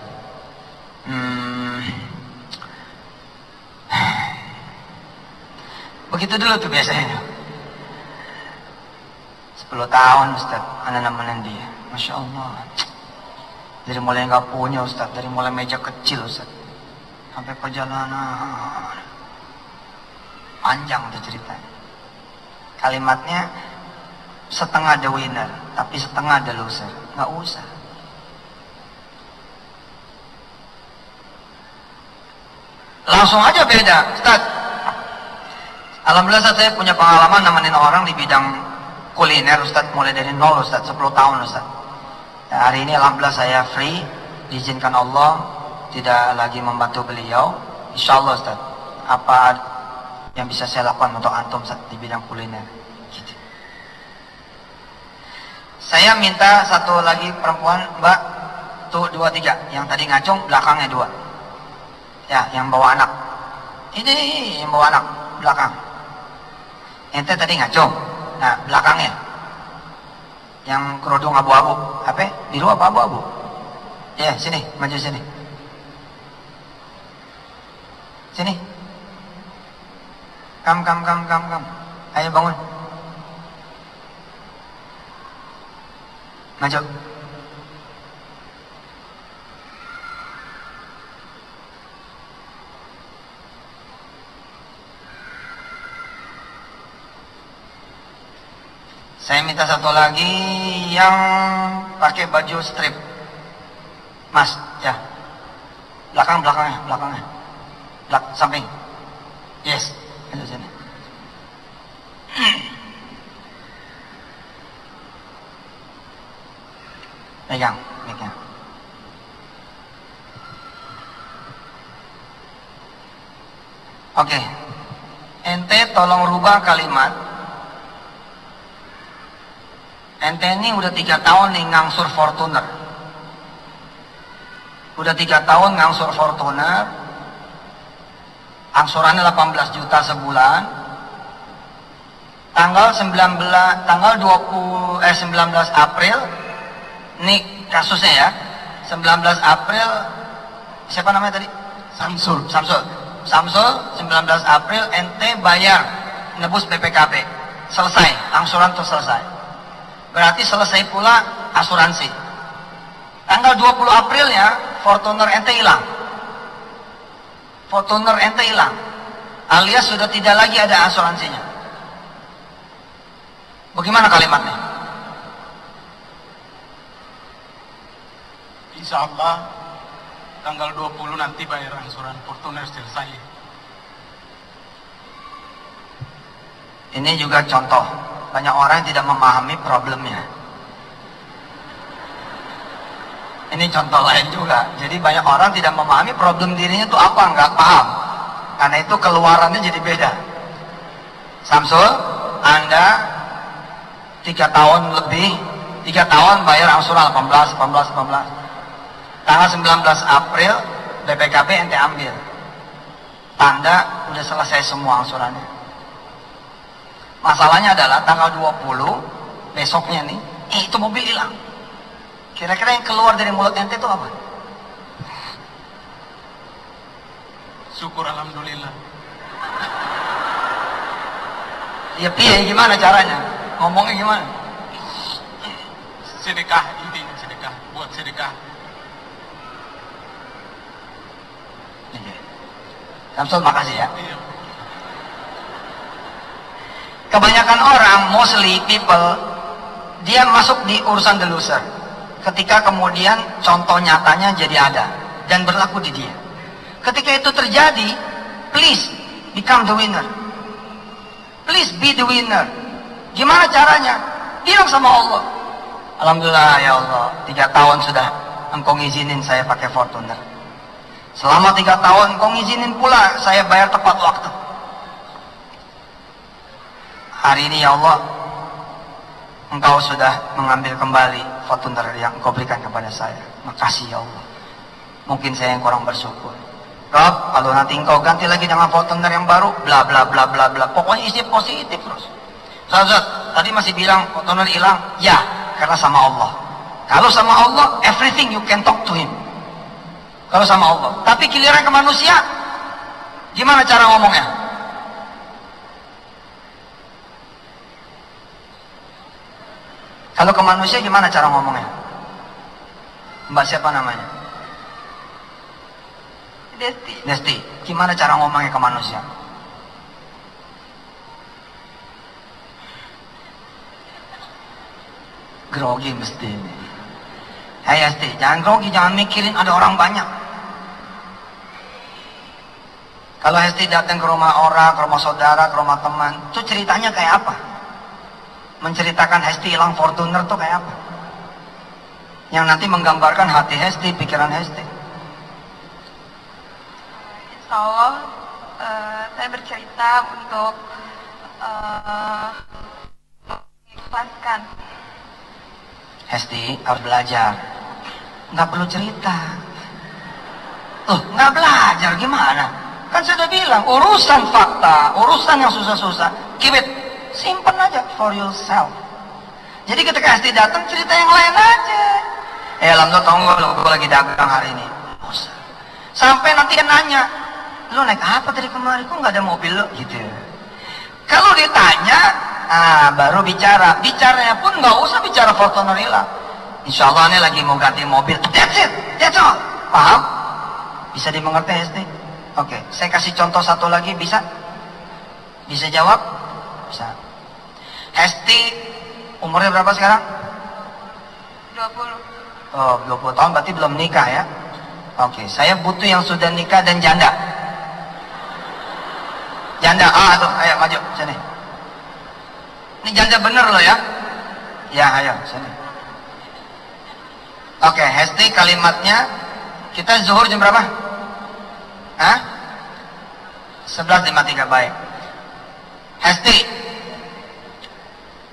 K: Begitu dulu tuh biasanya. 10 tahun Ustaz, anak nemenin dia. Masya Allah. Dari mulai nggak punya Ustaz, dari mulai meja kecil Ustaz, sampai perjalanan panjang tuh ceritanya. Kalimatnya setengah ada winner, tapi setengah ada loser. Nggak usah. Langsung aja beda, Ustaz. Alhamdulillah Ustaz, saya punya pengalaman nemenin orang di bidang kuliner Ustaz, mulai dari nol Ustaz, 10 tahun Ustaz. Ya, hari ini alhamdulillah saya free, diizinkan Allah, tidak lagi membantu beliau. Insya Allah Ustaz, apa yang bisa saya lakukan untuk antum Ustaz di bidang kuliner. Gitu. Saya minta satu lagi perempuan, Mbak, tuh 2, 3, yang tadi ngacung belakangnya 2. Ya, yang bawa anak. Ini yang bawa anak belakang. Ente tadi ngacung. Nah, belakangnya. Yang kerudung abu-abu. Apa? Biru apa abu-abu? Ya, sini, maju sini. Sini. Kam. Ayo bangun. Maju. Saya minta satu lagi yang pakai baju strip. Mas, ya. Belakangnya. Samping. Yes, itu sini. Pegang, mic-nya. Oke. Ente tolong rubah kalimat. Ente ini udah 3 tahun nih ngangsur Fortuner. Udah 3 tahun ngangsur Fortuner. Angsurannya 18 juta sebulan. Tanggal 19 April nih kasusnya ya. 19 April siapa namanya tadi? Samsul 19 April ente bayar nebus BPKB. Selesai, angsuran tuh selesai. Berarti selesai pula asuransi. Tanggal 20 Aprilnya Fortuner ente hilang. Alias sudah tidak lagi ada asuransinya. Bagaimana kalimatnya?
J: Insya Allah tanggal 20 nanti bayar angsuran Fortuner selesai.
K: Ini juga contoh. Banyak orang yang tidak memahami problemnya. Ini contoh lain juga. Jadi banyak orang tidak memahami problem dirinya itu apa, nggak paham. Karena itu keluarannya jadi beda. Samsul, Anda 3 tahun lebih, 3 tahun bayar angsuran 18. Tanggal 19 April BPKB ente ambil. Tanda udah selesai semua angsurannya. Masalahnya adalah tanggal 20 besoknya nih, itu mobil hilang. Kira-kira yang keluar dari mulut ente itu apa?
J: Syukur alhamdulillah.
K: Ya piye gimana caranya? Ngomongnya gimana?
J: Sedekah, intinya sedekah, buat sedekah.
K: Samsul, makasih ya. Kebanyakan orang, mostly people, dia masuk di urusan the loser. Ketika kemudian contoh nyatanya jadi ada dan berlaku di dia. Ketika itu terjadi, please become the winner. Please be the winner. Gimana caranya? Bilang sama Allah, alhamdulillah ya Allah, 3 tahun sudah Engkau ngizinin saya pakai Fortuner. Selama 3 tahun Engkau ngizinin pula saya bayar tepat waktu. Hari ini ya Allah, Engkau sudah mengambil kembali Fortuner yang Engkau berikan kepada saya. Makasih ya Allah. Mungkin saya yang kurang bersyukur. Rob, kalau nanti Engkau ganti lagi dengan Fortuner yang baru, bla bla bla bla bla. Pokoknya isi positif terus. Ustaz, tadi masih bilang Fortuner hilang. Ya, karena sama Allah. Kalau sama Allah, everything you can talk to him. Kalau sama Allah. Tapi giliran ke manusia, gimana cara ngomongnya? Kalau ke manusia gimana cara ngomongnya? Mbak siapa namanya?
B: Desti.
K: Desti. Gimana cara ngomongnya ke manusia? Grogi mesti ini. Hai Desti, jangan grogi, jangan mikirin ada orang banyak. Kalau Desti datang ke rumah orang, ke rumah saudara, ke rumah teman, itu ceritanya kayak apa? Menceritakan Hesti hilang Fortuner tuh kayak apa? Yang nanti menggambarkan hati Hesti, pikiran Hesti.
B: Insya Allah saya bercerita untuk mengikhlaskan.
K: Hesti harus belajar. Nggak perlu cerita. Nggak belajar gimana? Kan saya udah bilang, urusan fakta, urusan yang susah-susah, keep it. Simpen aja for yourself. Jadi ketika Hesti datang, cerita yang lain aja. Alhamdulillah, tau nggak lo, gue lagi dagang hari ini. Sampai nanti dia nanya, lo naik apa tadi kemarin? Kok nggak ada mobil lo? Gitu. Kalau ditanya, baru bicara. Bicaranya pun nggak usah bicara Fortuner hilang. Insya Allah ini lagi mau ganti mobil. That's it, that's all. Paham? Bisa dimengerti Hesti? Oke, saya kasih contoh satu lagi, bisa? Bisa jawab? Bisa. Hesti umurnya berapa sekarang?
B: 20.
K: Oh, 20 tahun berarti belum nikah ya? Oke, saya butuh yang sudah nikah dan janda. Janda, tuh, ayo maju, sini. Ini janda bener loh ya? Ya, ayo, sini. Oke, Hesti kalimatnya, kita zuhur jam berapa? 11.53, baik. Hesti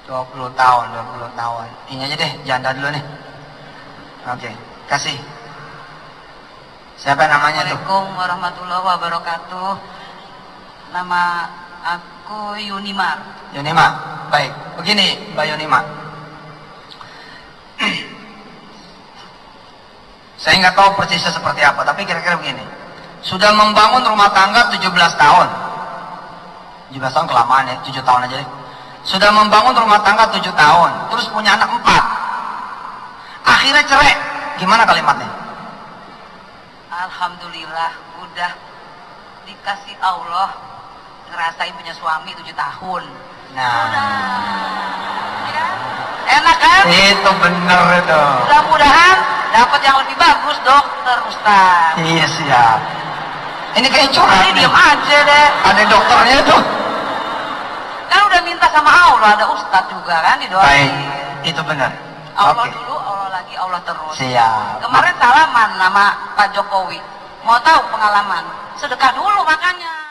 K: 20 tahun. Ini aja deh, janda dulu nih. Oke, kasih. Siapa namanya tuh?
G: Assalamualaikum warahmatullahi wabarakatuh. Nama aku Yunima.
K: Yunima, baik. Begini Mbak Yunima. Saya nggak tahu persisnya seperti apa, tapi kira-kira begini. Sudah membangun rumah tangga 17 tahun. 17 tahun kelamaan ya, 7 tahun aja deh. Sudah membangun rumah tangga 7 tahun, terus punya anak 4. Akhirnya cerai. Gimana kalimatnya?
G: Alhamdulillah udah dikasih Allah ngerasain punya suami 7 tahun.
K: Nah,
G: enak kan?
K: itu bener itu.
G: Mudah-mudahan dapat yang lebih bagus, dokter, Ustaz.
K: Iya siap. Ini kayak curhat
G: Ini
K: nih.
G: diem aja deh.
K: Ada dokternya tuh.
G: Kan udah minta sama Allah, ada Ustaz juga kan didoain.
K: Baik, itu benar.
G: Allah
K: Oke.
G: dulu, Allah lagi, Allah terus.
K: Siap.
G: Kemarin salaman sama Pak Jokowi. Mau tahu pengalaman? Sedekah dulu makanya.